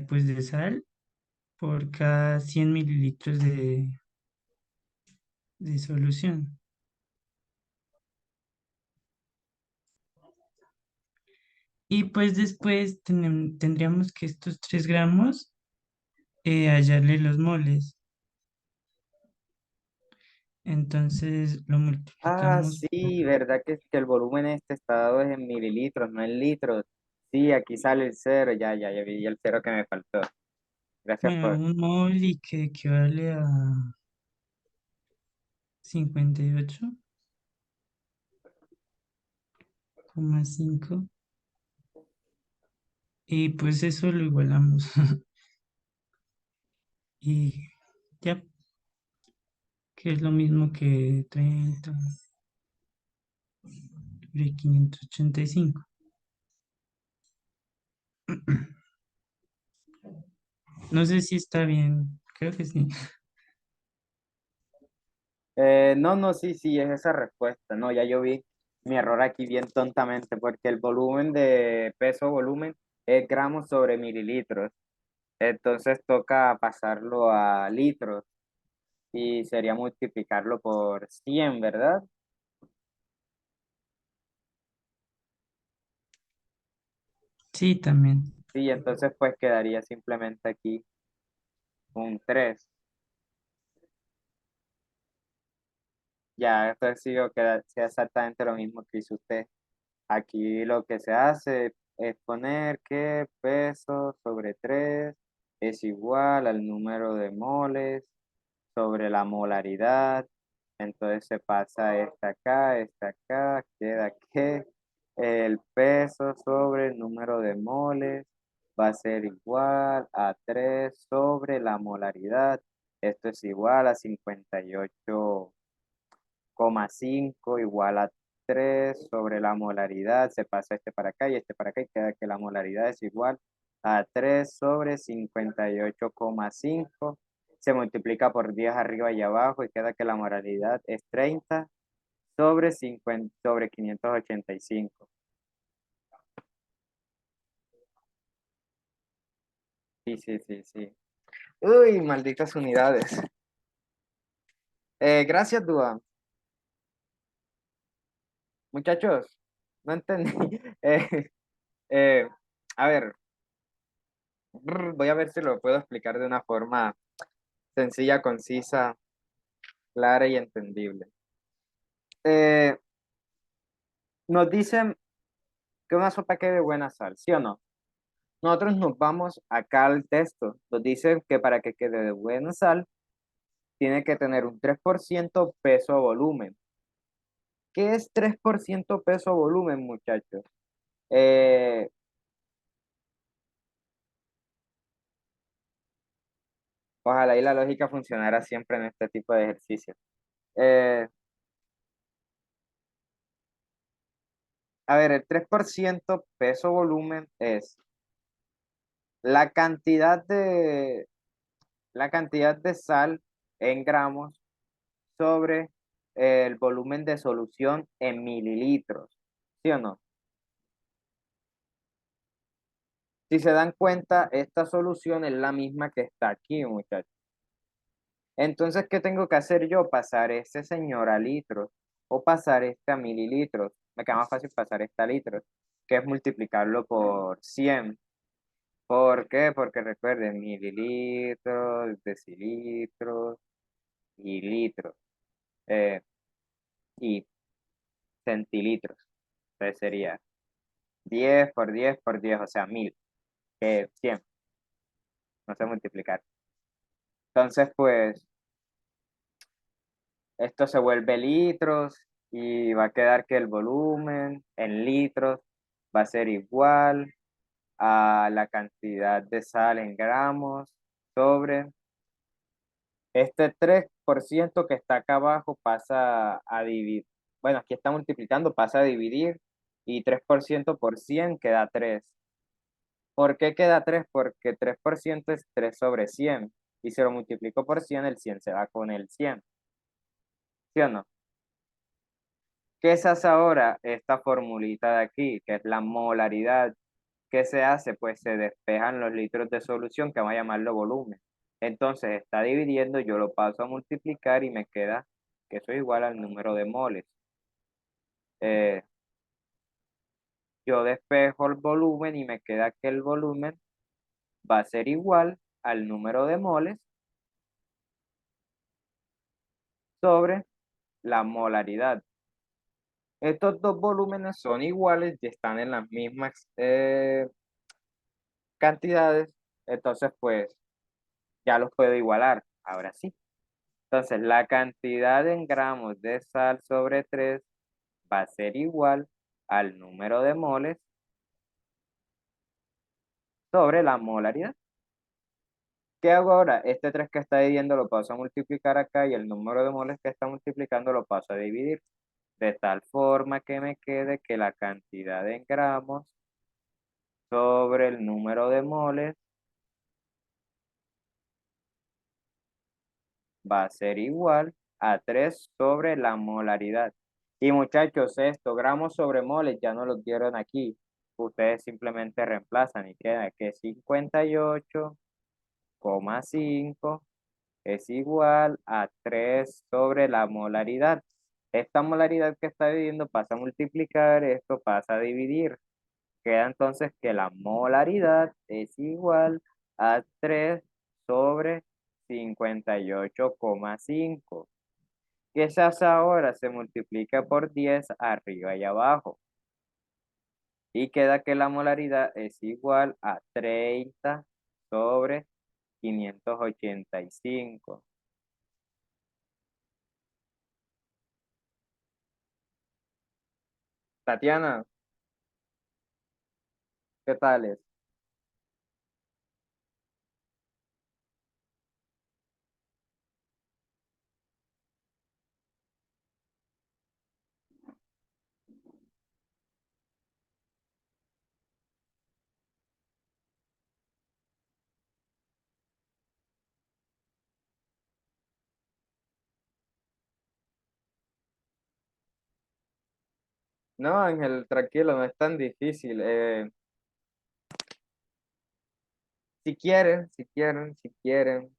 S3: pues de sal por cada 100 mililitros de solución. Y pues después tendríamos que estos 3 gramos hallarle los moles. Entonces lo
S1: Ah,
S3: multiplicamos por...
S1: sí, ¿verdad que el volumen este está dado es en mililitros, no en litros? Sí, aquí sale el cero, ya vi el cero que me faltó. Gracias
S3: Bueno,
S1: por...
S3: un mol y que equivale a 58,5. Y pues eso lo igualamos. Y ya, que es lo mismo que 30 sobre 585. No sé si está bien, creo que sí.
S1: No, no, sí, sí, es esa respuesta. No, ya yo vi mi error aquí bien tontamente, porque el volumen de peso-volumen es gramos sobre mililitros. Entonces toca pasarlo a litros y sería multiplicarlo por 100, ¿verdad?
S3: Sí, también.
S1: Sí, entonces pues quedaría simplemente aquí un 3. Ya, entonces sí, queda exactamente lo mismo que hizo usted. Aquí lo que se hace es poner que peso sobre 3 es igual al número de moles sobre la molaridad. Entonces se pasa esta acá, queda que el peso sobre el número de moles va a ser igual a 3 sobre la molaridad. Esto es igual a 58,5 igual a 3 sobre la molaridad. Se pasa este para acá y este para acá y queda que la molaridad es igual a 3 sobre 58,5. Se multiplica por 10 arriba y abajo y queda que la molaridad es 30 sobre 50, sobre 585. Sí, sí, sí, sí. Uy, malditas unidades. Gracias, Dua. Muchachos, no entendí. Eh, eh, a ver, voy a ver si lo puedo explicar de una forma sencilla, concisa, clara y entendible. Eh, Nos dicen que una sopa quede de buena sal, ¿sí o no? Nosotros nos vamos acá al texto. Nos dicen que para que quede de buena sal, tiene que tener un 3% peso a volumen. ¿Qué es 3% peso a volumen, muchachos? Eh, Ojalá y la lógica funcionara siempre en este tipo de ejercicios. Eh, a ver, el 3% peso volumen es la cantidad de, la cantidad de sal en gramos sobre el volumen de solución en mililitros, ¿sí o no? Si se dan cuenta, esta solución es la misma que está aquí, muchachos. Entonces, ¿qué tengo que hacer yo? Pasar este señor a litros o pasar este a mililitros. Me queda más fácil pasar este a litros, que es multiplicarlo por 100. ¿Por qué? Porque recuerden, mililitros, decilitros y litros y centilitros. Entonces sería 10 por 10 por 10, o sea, 1000, 100, no sé multiplicar. Entonces, pues, esto se vuelve litros y va a quedar que el volumen en litros va a ser igual a la cantidad de sal en gramos sobre este 3% que está acá abajo pasa a dividir. Bueno, aquí está multiplicando, pasa a dividir y 3% por 100 queda 3. ¿Por qué queda 3? Porque 3% es 3 sobre 100 y si lo multiplico por 100, el 100 se va con el 100. ¿Sí o no? ¿Qué se hace ahora? Esta formulita de aquí, que es la molaridad. ¿Qué se hace? Pues se despejan los litros de solución, que vamos a llamarlo volumen. Entonces está dividiendo, yo lo paso a multiplicar y me queda que eso es igual al número de moles. Eh, yo despejo el volumen y me queda que el volumen va a ser igual al número de moles sobre la molaridad. Estos dos volúmenes son iguales y están en las mismas cantidades, entonces pues ya los puedo igualar. Ahora sí. Entonces la cantidad en gramos de sal sobre 3 va a ser igual al número de moles sobre la molaridad. ¿Qué hago ahora? Este 3 que está dividiendo lo paso a multiplicar acá y el número de moles que está multiplicando lo paso a dividir. De tal forma que me quede que la cantidad en gramos sobre el número de moles va a ser igual a 3 sobre la molaridad. Y muchachos, esto, gramos sobre moles, ya no lo dieron aquí. Ustedes simplemente reemplazan y queda que 58,5 es igual a 3 sobre la molaridad. Esta molaridad que está dividiendo pasa a multiplicar, esto pasa a dividir. Queda entonces que la molaridad es igual a 3 sobre 58,5. ¿Qué se hace ahora? Se multiplica por 10 arriba y abajo. Y queda que la molaridad es igual a 30 sobre 585. Tatiana, ¿qué tal es? No, Ángel, tranquilo, no es tan difícil. Si quieren,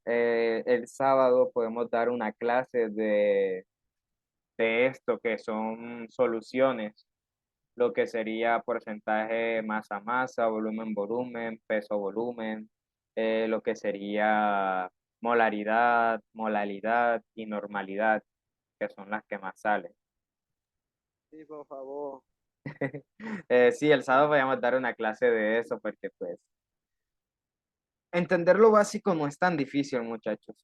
S1: el sábado podemos dar una clase de esto que son soluciones, lo que sería porcentaje masa-masa, volumen-volumen, peso-volumen, lo que sería molaridad, molalidad y normalidad, que son las que más salen.
S2: Sí, por favor.
S1: Sí, el sábado vamos a dar una clase de eso porque pues entender lo básico no es tan difícil, muchachos.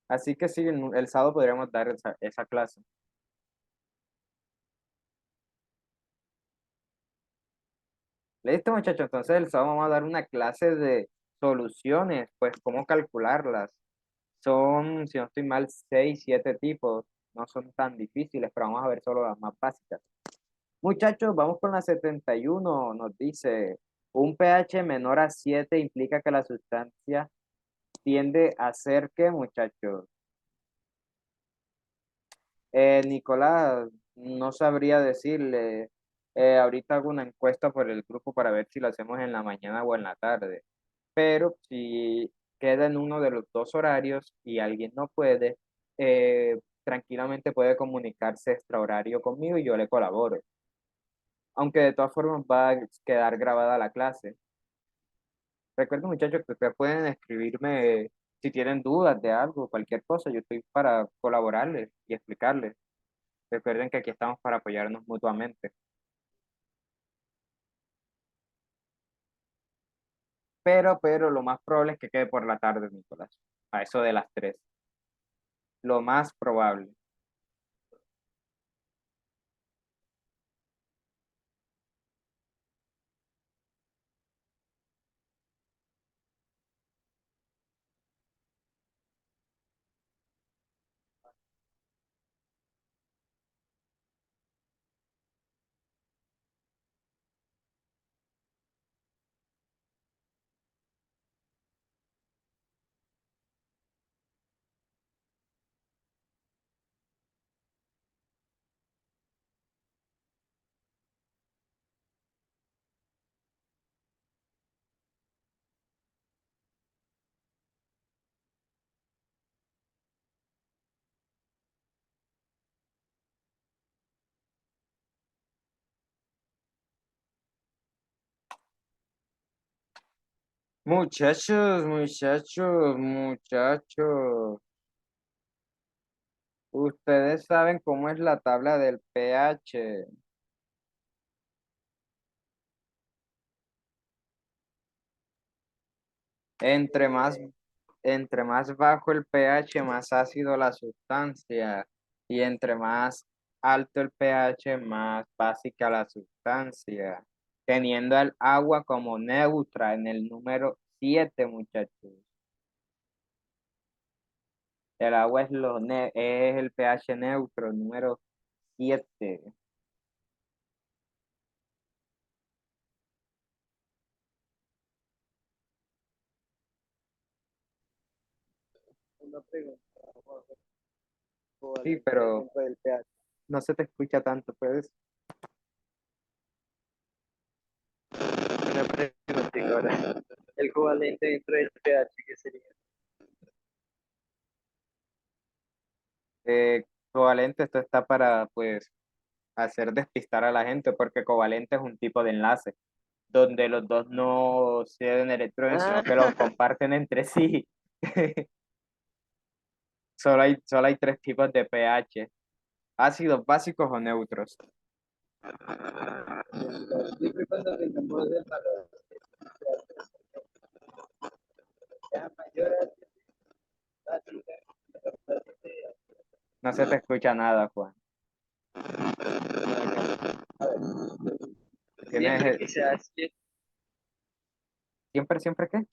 S1: Así que sí, el sábado podríamos dar esa clase. Listo, muchachos. Entonces el sábado vamos a dar una clase de soluciones, pues cómo calcularlas. Son, si no estoy mal, 6, 7 tipos. No son tan difíciles, pero vamos a ver solo las más básicas. Muchachos, vamos con la 71. Nos dice, un pH menor a 7 implica que la sustancia tiende a ser, ¿qué, muchachos? Nicolás, no sabría decirle. Ahorita hago una encuesta por el grupo para ver si lo hacemos en la mañana o en la tarde. Pero si queda en uno de los dos horarios y alguien no puede, tranquilamente puede comunicarse extra horario conmigo y yo le colaboro. Aunque de todas formas va a quedar grabada la clase. Recuerden, muchachos, que ustedes pueden escribirme si tienen dudas de algo, cualquier cosa. Yo estoy para colaborarles y explicarles. Recuerden que aquí estamos para apoyarnos mutuamente. Pero lo más probable es que quede por la tarde, Nicolás. A eso de las 3. Lo más probable. Muchachos, muchachos, muchachos. Ustedes saben cómo es la tabla del pH. Entre más, entre más bajo el pH, más ácido la sustancia. Y entre más alto el pH, más básica la sustancia. Teniendo el agua como neutra en el número 7, muchachos. El agua es, es el pH neutro, número 7.
S2: Una pregunta, Juan,
S1: Sí,
S2: covalente
S1: pero
S2: dentro del pH.
S1: no se te escucha tanto, pues.
S2: Una pregunta ahora. El covalente dentro del pH, ¿qué sería?
S1: Covalente, esto está para, pues, hacer despistar a la gente, porque covalente es un tipo de enlace, donde los dos no ceden electrones,
S2: Ah,
S1: sino que los comparten entre sí. Solo hay tres tipos de pH, ácidos básicos o neutros.
S2: siempre cuando tengamos el valor sea mayor a
S1: No se te escucha nada, Juan. Tienes,
S2: siempre que sea 7.
S1: siempre, siempre qué.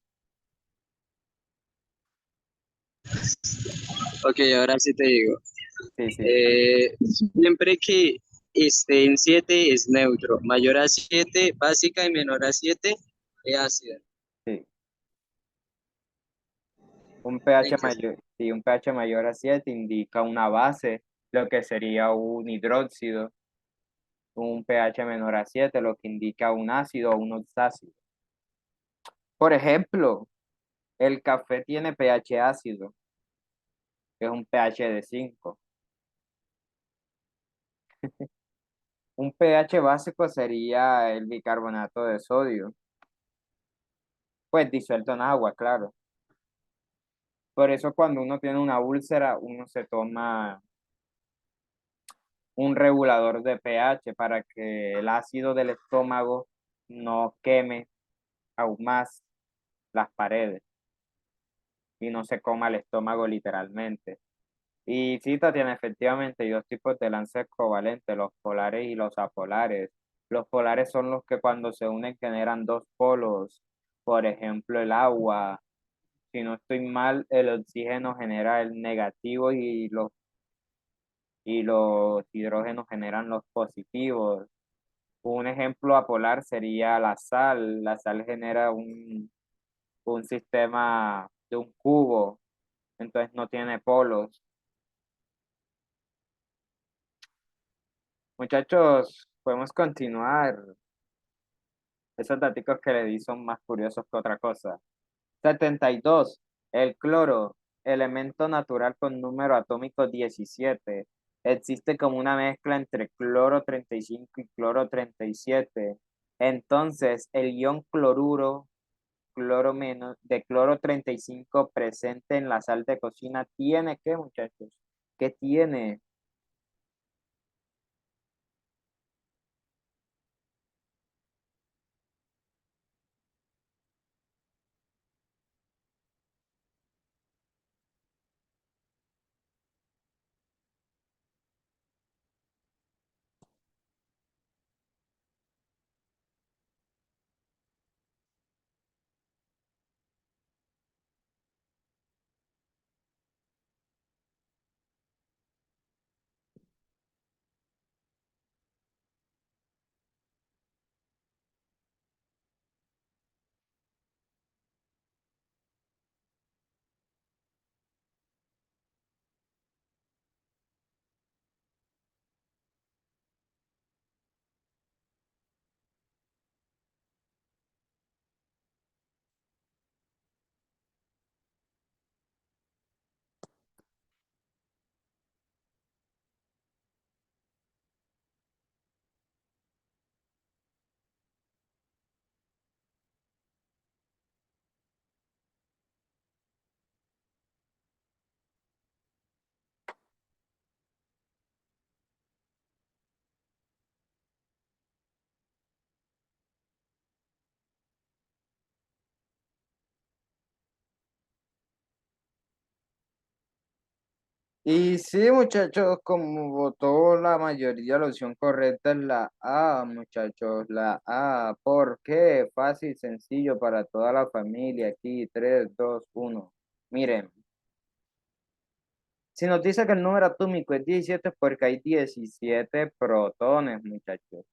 S4: Ok, ahora sí te digo.
S1: Sí, sí,
S4: Siempre que esté en 7 es neutro, mayor a 7 básica y menor a 7 es ácida.
S1: sí. Un pH
S4: ¿En qué?
S1: mayor, sí, un pH mayor a 7 indica una base, lo que sería un hidróxido. Un pH menor a 7, lo que indica un ácido o un oxácido. Por ejemplo, el café tiene pH ácido, que es un pH de 5. Un pH básico sería el bicarbonato de sodio, pues disuelto en agua, claro. Por eso cuando uno tiene una úlcera, uno se toma un regulador de pH para que el ácido del estómago no queme aún más las paredes y no se coma el estómago literalmente. Y sí, Tatiana, efectivamente hay dos tipos de lances covalentes, los polares y los apolares. Los polares son los que cuando se unen generan dos polos. Por ejemplo, el agua. Si no estoy mal, el oxígeno genera el negativo y los hidrógenos generan los positivos. Un ejemplo apolar sería la sal. La sal genera un sistema de un cubo, entonces no tiene polos. Muchachos, podemos continuar. Esos datos que le di son más curiosos que otra cosa. 72. El cloro, elemento natural con número atómico 17. Existe como una mezcla entre cloro 35 y cloro 37. Entonces, el ion cloruro, cloro menos, de cloro 35 presente en la sal de cocina, ¿tiene qué, muchachos? ¿Qué tiene? Y sí, muchachos, como votó la mayoría, la opción correcta es la A, muchachos, la A. ¿Por qué? Fácil, sencillo para toda la familia. Aquí, 3, 2, 1. Miren, si nos dice que el número atómico es 17 es porque hay 17 protones, muchachos.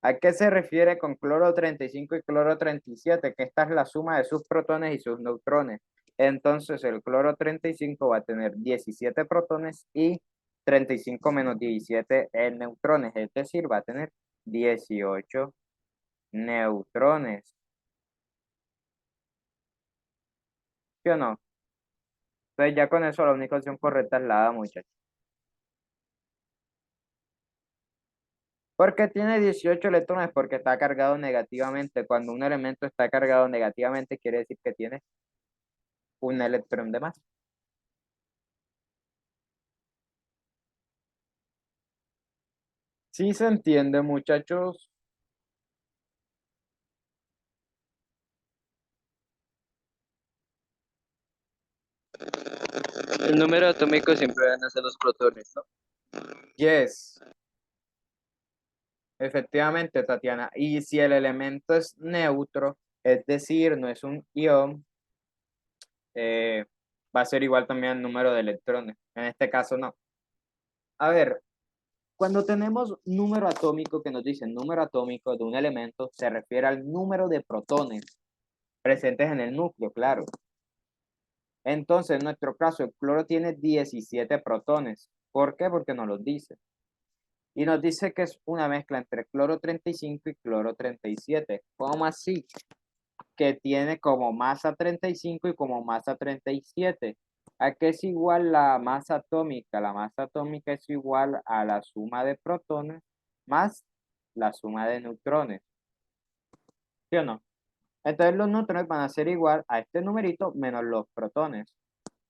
S1: ¿A qué se refiere con cloro 35 y cloro 37? Que esta es la suma de sus protones y sus neutrones. Entonces el cloro 35 va a tener 17 protones y 35 menos 17 neutrones, es decir, va a tener 18 neutrones. ¿Sí o no? Entonces ya con eso la única opción correcta es la A, muchachos. ¿Por qué tiene 18 electrones? Porque está cargado negativamente. Cuando un elemento está cargado negativamente, quiere decir que tiene un electrón de más. Sí se entiende, muchachos.
S4: El número atómico siempre van a ser los protones, ¿no?
S1: Yes, efectivamente, Tatiana. Y si el elemento es neutro, es decir, no es un ion, eh, va a ser igual también el número de electrones. En este caso, no. A ver, cuando tenemos número atómico que nos dice número atómico de un elemento, se refiere al número de protones presentes en el núcleo, claro. Entonces, en nuestro caso, el cloro tiene 17 protones. ¿Por qué? Porque nos lo dice. Y nos dice que es una mezcla entre cloro 35 y cloro 37. ¿Cómo así? Que tiene como masa 35 y como masa 37. ¿A qué es igual la masa atómica? La masa atómica es igual a la suma de protones más la suma de neutrones. ¿Sí o no? Entonces los neutrones van a ser igual a este numerito menos los protones.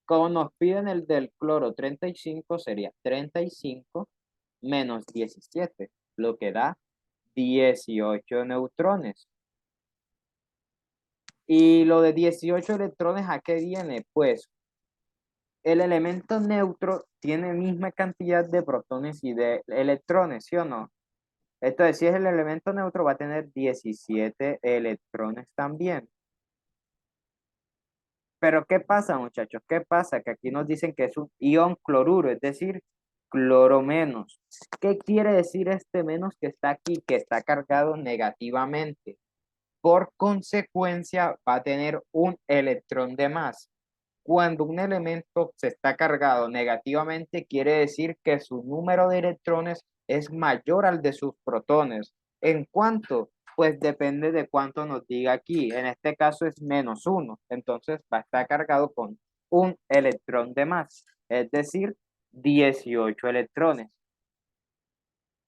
S1: Como nos piden el del cloro 35, sería 35 menos 17, lo que da 18 neutrones. Y lo de 18 electrones, ¿a qué viene? Pues el elemento neutro tiene misma cantidad de protones y de electrones, ¿sí o no? Entonces, si es el elemento neutro, va a tener 17 electrones también. Pero, ¿qué pasa, muchachos? ¿Qué pasa? Que aquí nos dicen que es un ion cloruro, es decir, cloro menos. ¿Qué quiere decir este menos que está aquí, que está cargado negativamente? Por consecuencia, va a tener un electrón de más. Cuando un elemento se está cargado negativamente, quiere decir que su número de electrones es mayor al de sus protones. ¿En cuánto? Pues depende de cuánto nos diga aquí. En este caso es menos uno. Entonces va a estar cargado con un electrón de más, es decir, 18 electrones.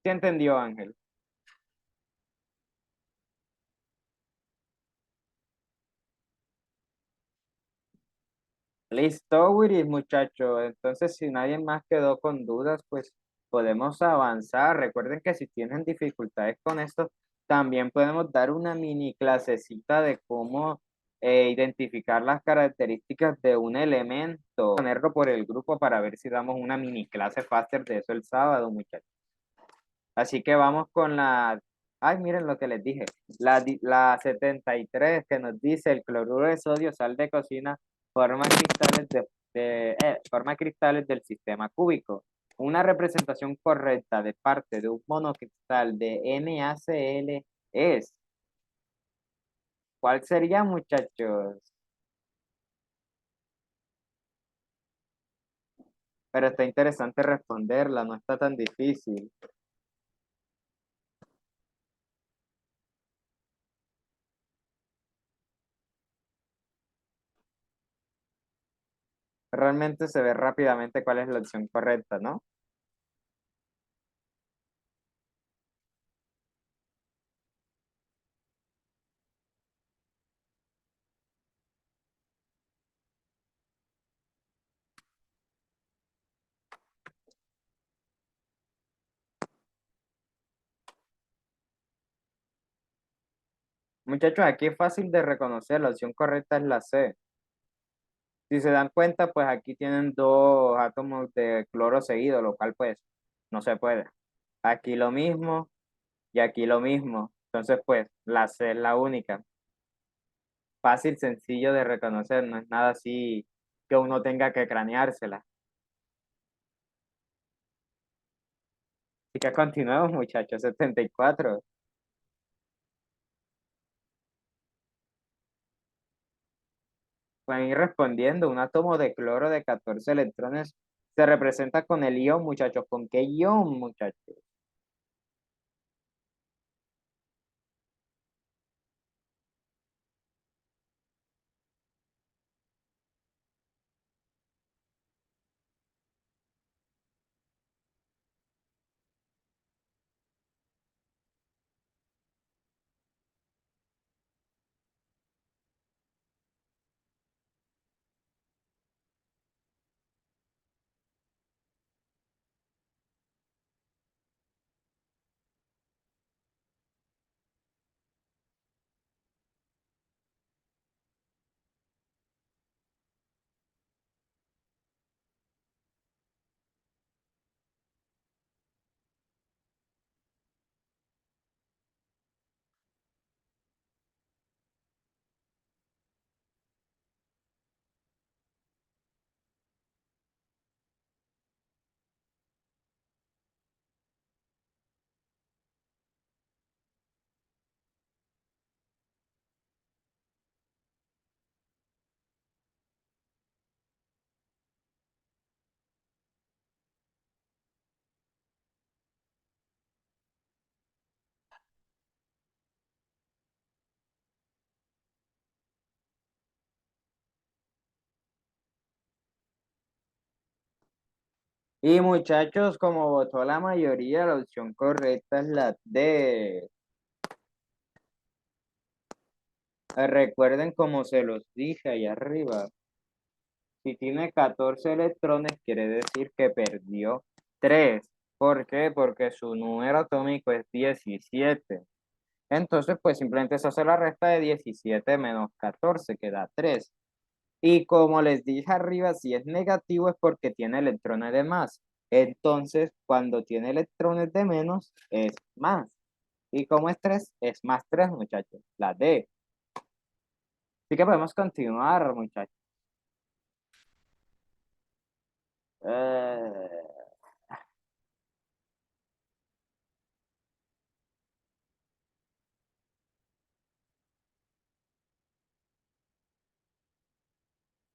S1: ¿Sí entendió, Ángel? Listo, Willy, muchachos. Entonces, si nadie más quedó con dudas, pues podemos avanzar. Recuerden que si tienen dificultades con esto, también podemos dar una mini clasecita de cómo identificar las características de un elemento. Ponerlo por el grupo para ver si damos una mini clase faster de eso el sábado, muchachos. Así que vamos con la... Ay, miren lo que les dije. La 73 que nos dice el cloruro de sodio, sal de cocina, forma cristales, forma cristales del sistema cúbico. Una representación correcta de parte de un monocristal de NaCl es... ¿Cuál sería, muchachos? Pero está interesante responderla, no está tan difícil. Realmente se ve rápidamente cuál es la opción correcta, ¿no? Muchachos, aquí es fácil de reconocer, la opción correcta es la C. Si se dan cuenta, pues aquí tienen dos átomos de cloro seguido, lo cual pues no se puede. Aquí lo mismo y aquí lo mismo. Entonces, pues la C es la única. Fácil, sencillo de reconocer, no es nada así que uno tenga que craneársela. Así que continuemos, muchachos. 74. Pueden ir respondiendo. Un átomo de cloro de 14 electrones se representa con el ion, muchachos. ¿Con qué ion, muchachos? Y muchachos, como votó la mayoría, la opción correcta es la D. Recuerden como se los dije ahí arriba. Si tiene 14 electrones, quiere decir que perdió 3. ¿Por qué? Porque su número atómico es 17. Entonces, pues simplemente se hace la resta de 17 menos 14, que da 3. Y como les dije arriba, si es negativo es porque tiene electrones de más. Entonces, cuando tiene electrones de menos, es más. Y como es 3, es más 3, muchachos. La D. Así que podemos continuar, muchachos. Eh,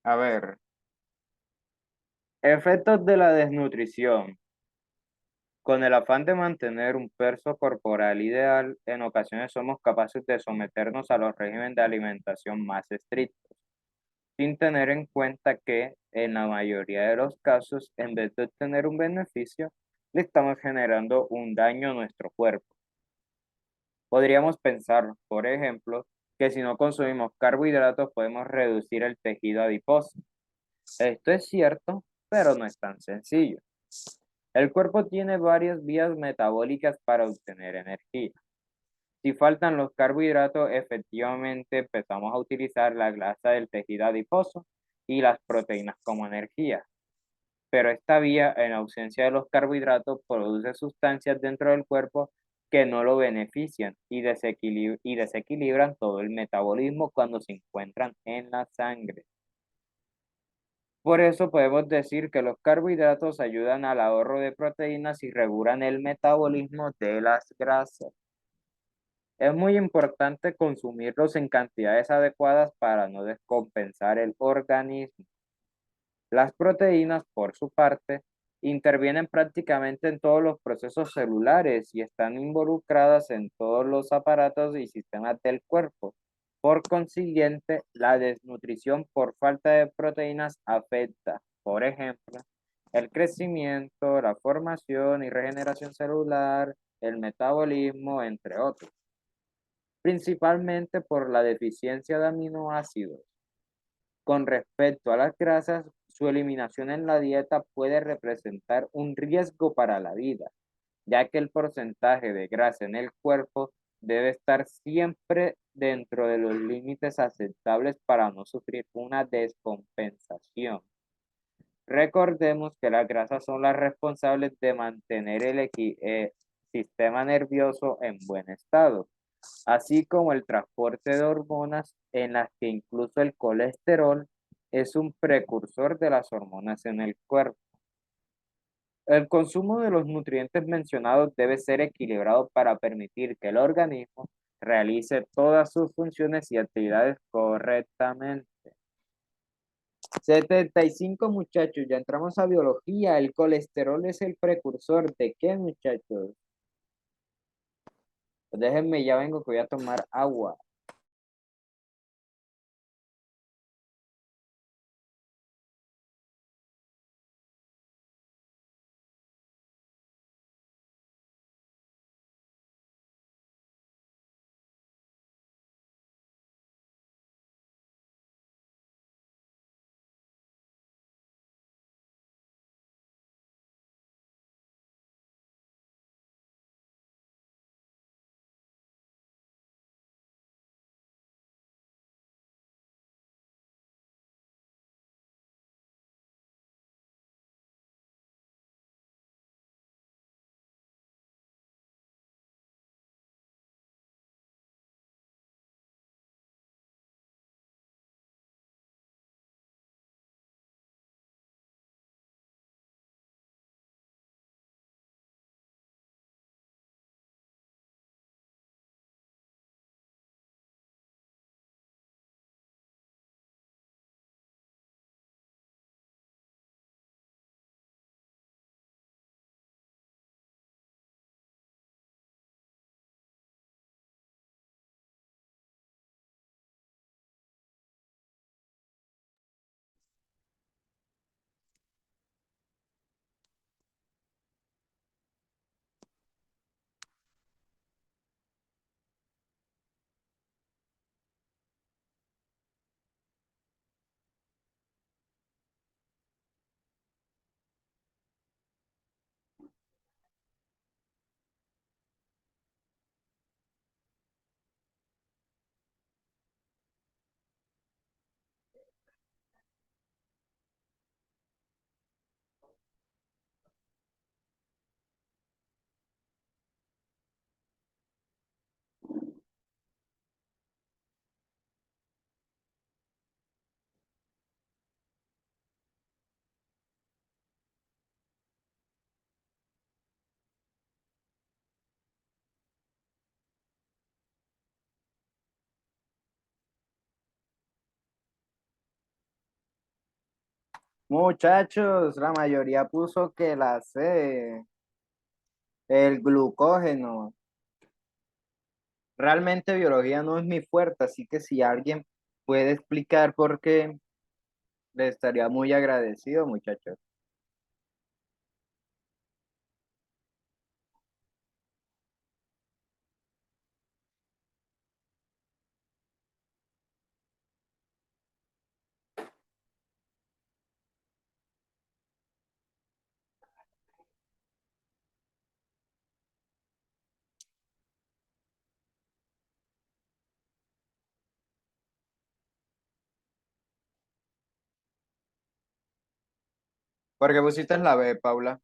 S1: a ver. Efectos de la desnutrición. Con el afán de mantener un peso corporal ideal, en ocasiones somos capaces de someternos a los regímenes de alimentación más estrictos, sin tener en cuenta que, en la mayoría de los casos, en vez de obtener un beneficio, le estamos generando un daño a nuestro cuerpo. Podríamos pensar, por ejemplo, que si no consumimos carbohidratos podemos reducir el tejido adiposo. Esto es cierto, pero no es tan sencillo. El cuerpo tiene varias vías metabólicas para obtener energía. Si faltan los carbohidratos, efectivamente empezamos a utilizar la grasa del tejido adiposo y las proteínas como energía. Pero esta vía, en ausencia de los carbohidratos, produce sustancias dentro del cuerpo que no lo benefician y desequilibran todo el metabolismo cuando se encuentran en la sangre. Por eso podemos decir que los carbohidratos ayudan al ahorro de proteínas y regulan el metabolismo de las grasas. Es muy importante consumirlos en cantidades adecuadas para no descompensar el organismo. Las proteínas, por su parte, intervienen prácticamente en todos los procesos celulares y están involucradas en todos los aparatos y sistemas del cuerpo. Por consiguiente, la desnutrición por falta de proteínas afecta, por ejemplo, el crecimiento, la formación y regeneración celular, el metabolismo, entre otros, principalmente por la deficiencia de aminoácidos. Con respecto a las grasas, su eliminación en la dieta puede representar un riesgo para la vida, ya que el porcentaje de grasa en el cuerpo debe estar siempre dentro de los límites aceptables para no sufrir una descompensación. Recordemos que las grasas son las responsables de mantener el sistema nervioso en buen estado, así como el transporte de hormonas en las que incluso el colesterol es un precursor de las hormonas en el cuerpo. El consumo de los nutrientes mencionados debe ser equilibrado para permitir que el organismo realice todas sus funciones y actividades correctamente. 75 muchachos, ya entramos a biología. ¿El colesterol es el precursor de qué, muchachos? Pues déjenme, ya vengo que voy a tomar agua. Muchachos, la mayoría puso que la C, el glucógeno. Realmente biología no es mi fuerte, así que si alguien puede explicar por qué, le estaría muy agradecido, muchachos. Porque pusiste la B, Paula.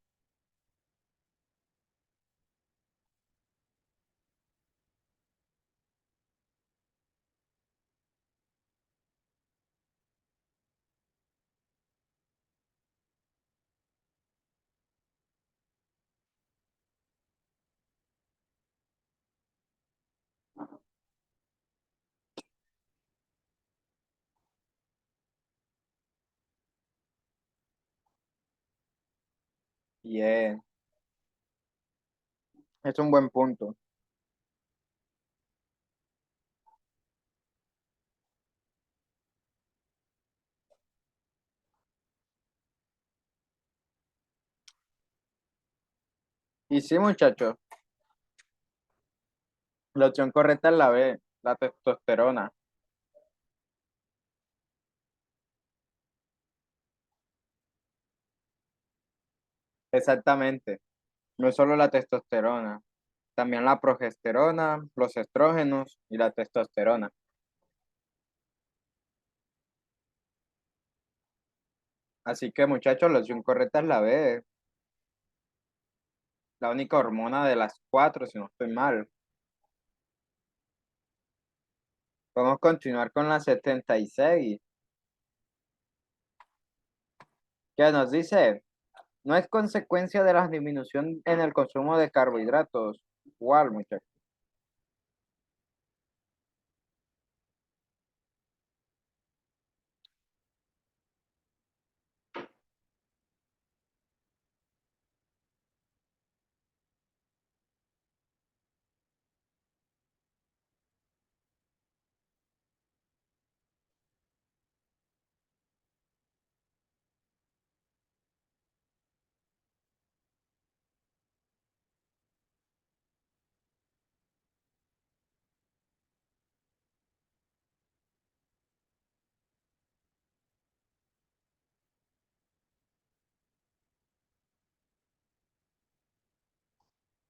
S1: Yeah, es un buen punto. Y sí, muchachos, la opción correcta es la B, la testosterona. Exactamente. No es solo la testosterona. también la progesterona, los estrógenos y la testosterona. Así que muchachos, la opción correcta es la B, la única hormona de las cuatro, si no estoy mal. Vamos a continuar con la 76, que nos dice, no es consecuencia de la disminución en el consumo de carbohidratos. ¿Cuál, muchachos?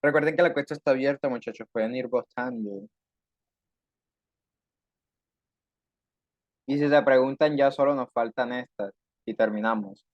S1: Recuerden que la encuesta está abierta, muchachos, pueden ir votando. Y si se preguntan, ya solo nos faltan estas y terminamos.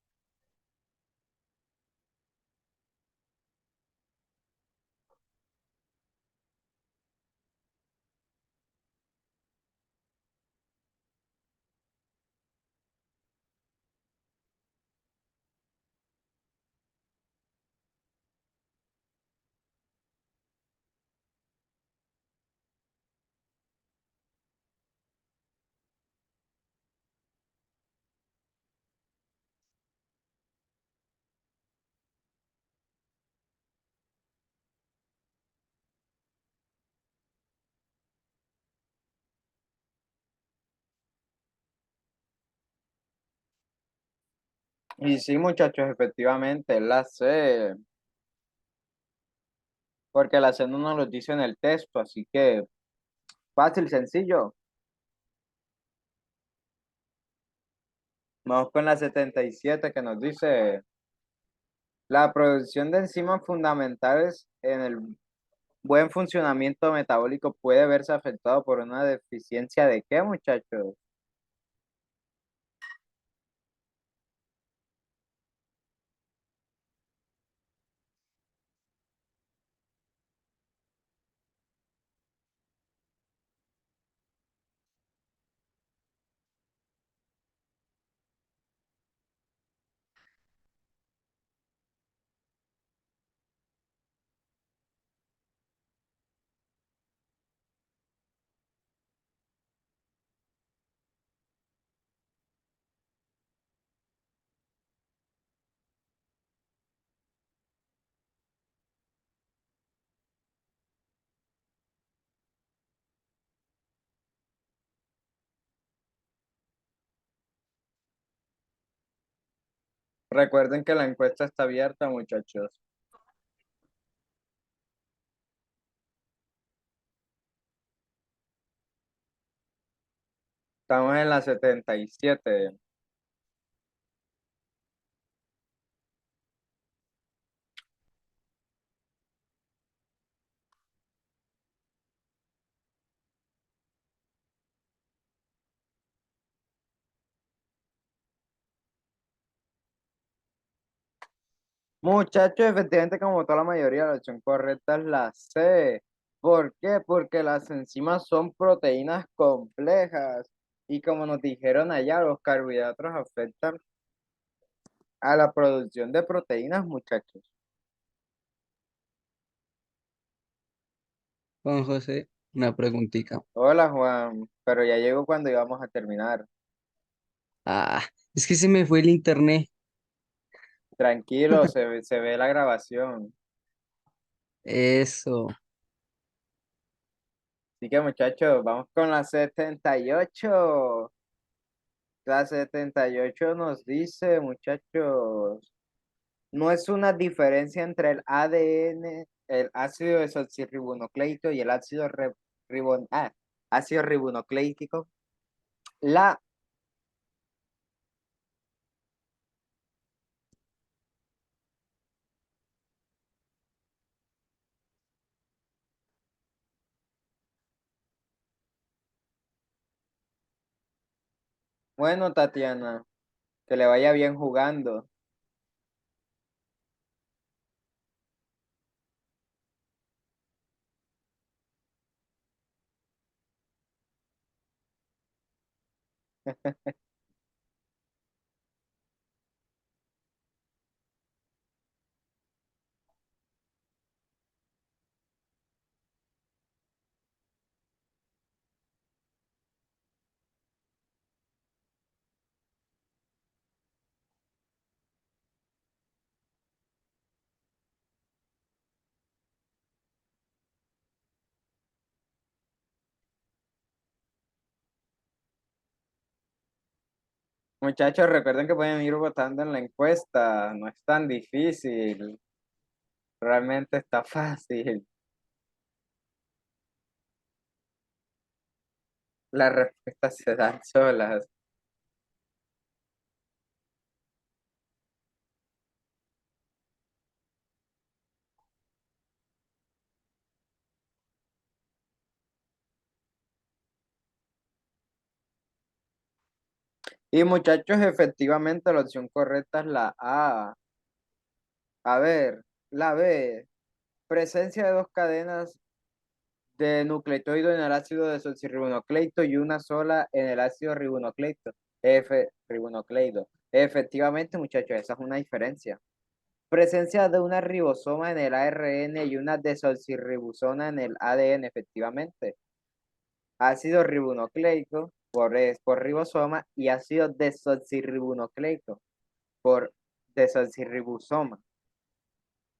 S1: Y sí, muchachos, efectivamente, la C, porque la C no nos lo dice en el texto, así que fácil, sencillo. Vamos con la 77 que nos dice, la producción de enzimas fundamentales en el buen funcionamiento metabólico puede verse afectado por una deficiencia de ¿qué, muchachos? Recuerden que la encuesta está abierta, muchachos. Estamos en la 77. Muchachos, efectivamente, como toda la mayoría, la opción correcta es la C. ¿Por qué? Porque las enzimas son proteínas complejas y como nos dijeron allá, los carbohidratos afectan a la producción de proteínas, muchachos.
S5: Juan José, una preguntita.
S1: Hola, Juan, pero ya llegó cuando íbamos a terminar.
S5: Ah, es que se me fue el internet.
S1: Tranquilo, se ve la grabación.
S5: Eso.
S1: Así que, muchachos, vamos con la 78. La 78 nos dice, muchachos, no es una diferencia entre el ADN, el ácido desoxirribonucleico y el ácido ribonucleico. La, Bueno, Tatiana, que le vaya bien jugando. Muchachos, recuerden que pueden ir votando en la encuesta. No es tan difícil. Realmente está fácil. Las respuestas se dan solas. Y muchachos, efectivamente la opción correcta es la A. A ver, la B. Presencia de dos cadenas de nucleotido en el ácido desoxirribonucleico y una sola en el ácido ribonucleico. F, ribonucleico. Efectivamente, muchachos, esa es una diferencia. Presencia de una ribosoma en el ARN y una desoxirribosoma en el ADN, efectivamente. Ácido ribonucleico por ribosoma y ácido desoxirribonucleico por desoxirribosoma.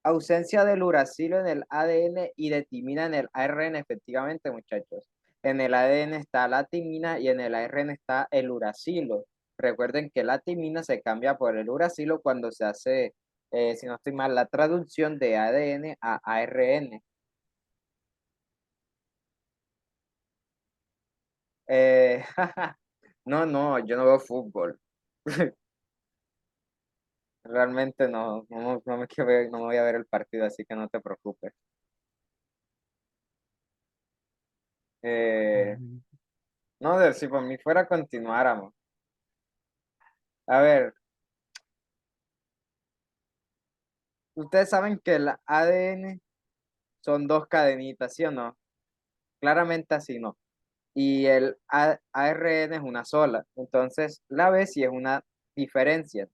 S1: Ausencia del uracilo en el ADN y de timina en el ARN, efectivamente, muchachos. En el ADN está la timina y en el ARN está el uracilo. Recuerden que la timina se cambia por el uracilo cuando se hace, si no estoy mal, la traducción de ADN a ARN. Eh, no, no, yo no veo fútbol. Realmente no me quiero no me voy a ver el partido, así que no te preocupes. Eh, no, si por mí fuera, continuáramos. A ver, ustedes saben que el ADN son dos cadenitas, ¿sí o no? Claramente así no. Y el ARN es una sola. Entonces, la B sí es una diferencia.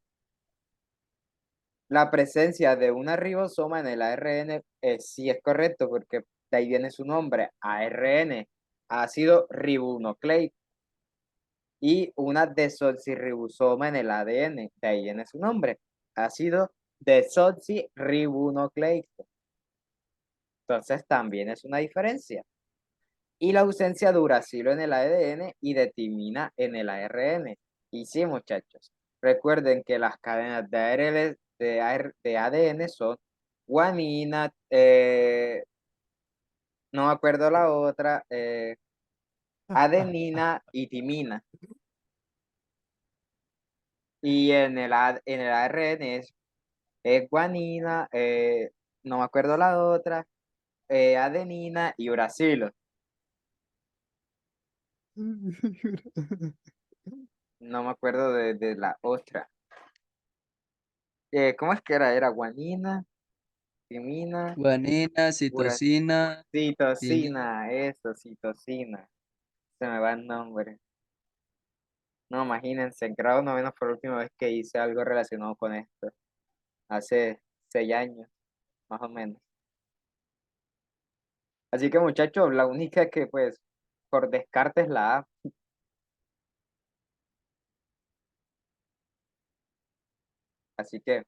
S1: La presencia de una ribosoma en el ARN sí es correcto, porque de ahí viene su nombre, ARN, ácido ribonucleico. Y una desoxirribosoma en el ADN, de ahí viene su nombre, ácido desoxirribonucleico. Entonces, también es una diferencia. Y la ausencia de uracilo en el ADN y de timina en el ARN. Y sí, muchachos, recuerden que las cadenas de ARN, de ADN son guanina, no me acuerdo la otra, adenina y timina. Y en el ARN es guanina, no me acuerdo la otra, adenina y uracilo. No me acuerdo de la otra. ¿Cómo es que era? Era guanina, timina,
S5: Guanina,
S1: ura-
S5: citosina, timina.
S1: citosina, eso, citosina. Se me va el nombre. No, imagínense, en grado noveno fue la última vez que hice algo relacionado con esto. Hace 6 años, más o menos. Así que muchachos, la única que pues por descarte es la A. Así que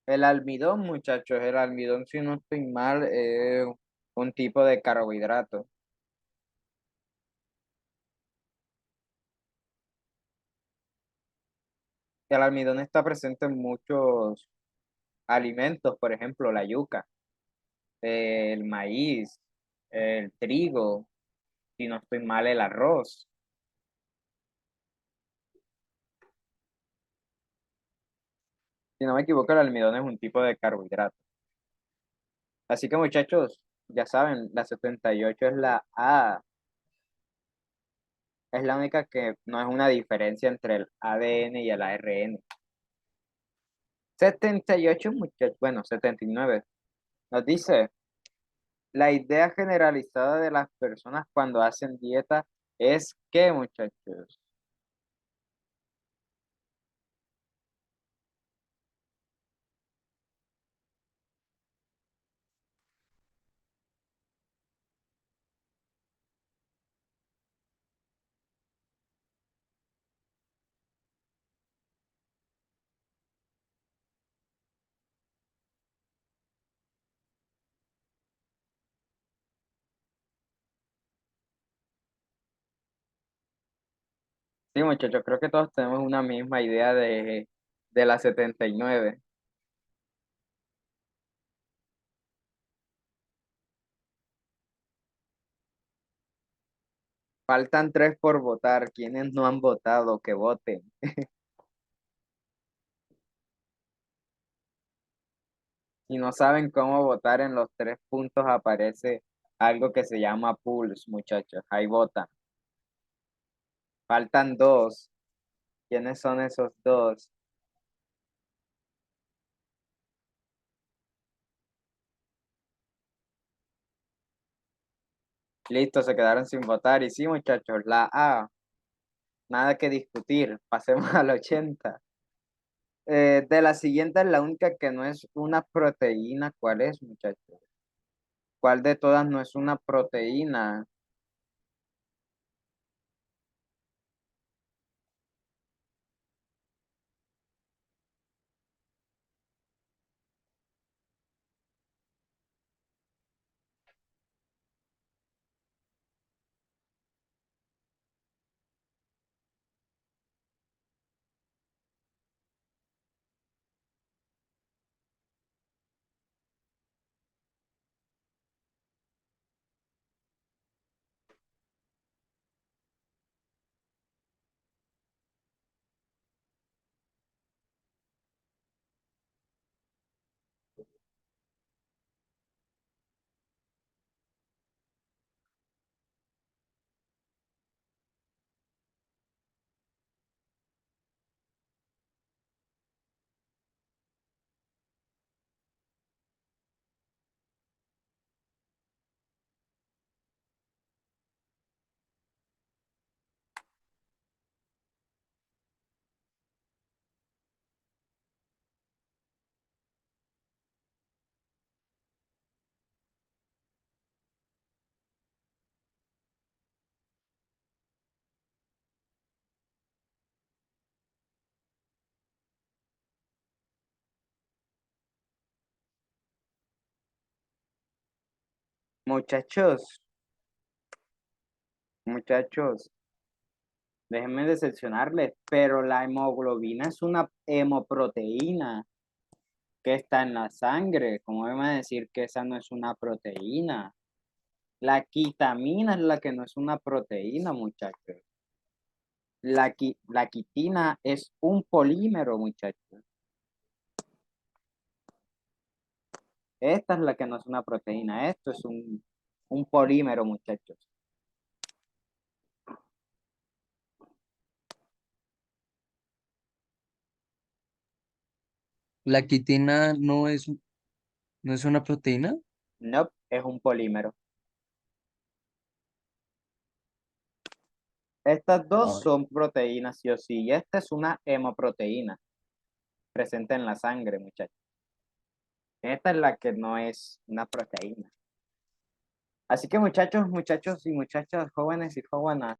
S1: el almidón, muchachos, el almidón, si no estoy mal, es un tipo de carbohidrato. El almidón está presente en muchos alimentos, por ejemplo, la yuca, el maíz, el trigo, si no estoy mal, el arroz. Si no me equivoco, el almidón es un tipo de carbohidrato. Así que muchachos, ya saben, la 78 es la A. Es la única que no es una diferencia entre el ADN y el ARN. 78 muchachos, bueno, 79. Nos dice, la idea generalizada de las personas cuando hacen dieta es que, muchachos, sí, muchachos, creo que todos tenemos una misma idea de la 79. Faltan tres por votar. ¿Quiénes no han votado? Que voten. Si no saben cómo votar en los tres puntos, aparece algo que se llama Pulse, muchachos. Ahí votan. Faltan dos. ¿Quiénes son esos dos? Listo, se quedaron sin votar. Y sí, muchachos, la A. Nada que discutir. Pasemos al 80. De la siguiente, la única que no es una proteína, ¿cuál es, muchachos? ¿Cuál de todas no es una proteína? Muchachos, muchachos, déjenme decepcionarles, pero la hemoglobina es una hemoproteína que está en la sangre. ¿Cómo me van a decir que esa no es una proteína? La quitamina es la que no es una proteína, muchachos. La quitina es un polímero, muchachos. Esta es la que no es una proteína. Esto es un polímero, muchachos.
S5: La quitina no es una proteína.
S1: No, es un polímero. Estas dos
S5: Ay,
S1: son proteínas, sí o sí. Y esta es una hemoproteína presente en la sangre, muchachos. Esta es la que no es una proteína. Así que muchachos, muchachos y muchachas, jóvenes y jóvenes,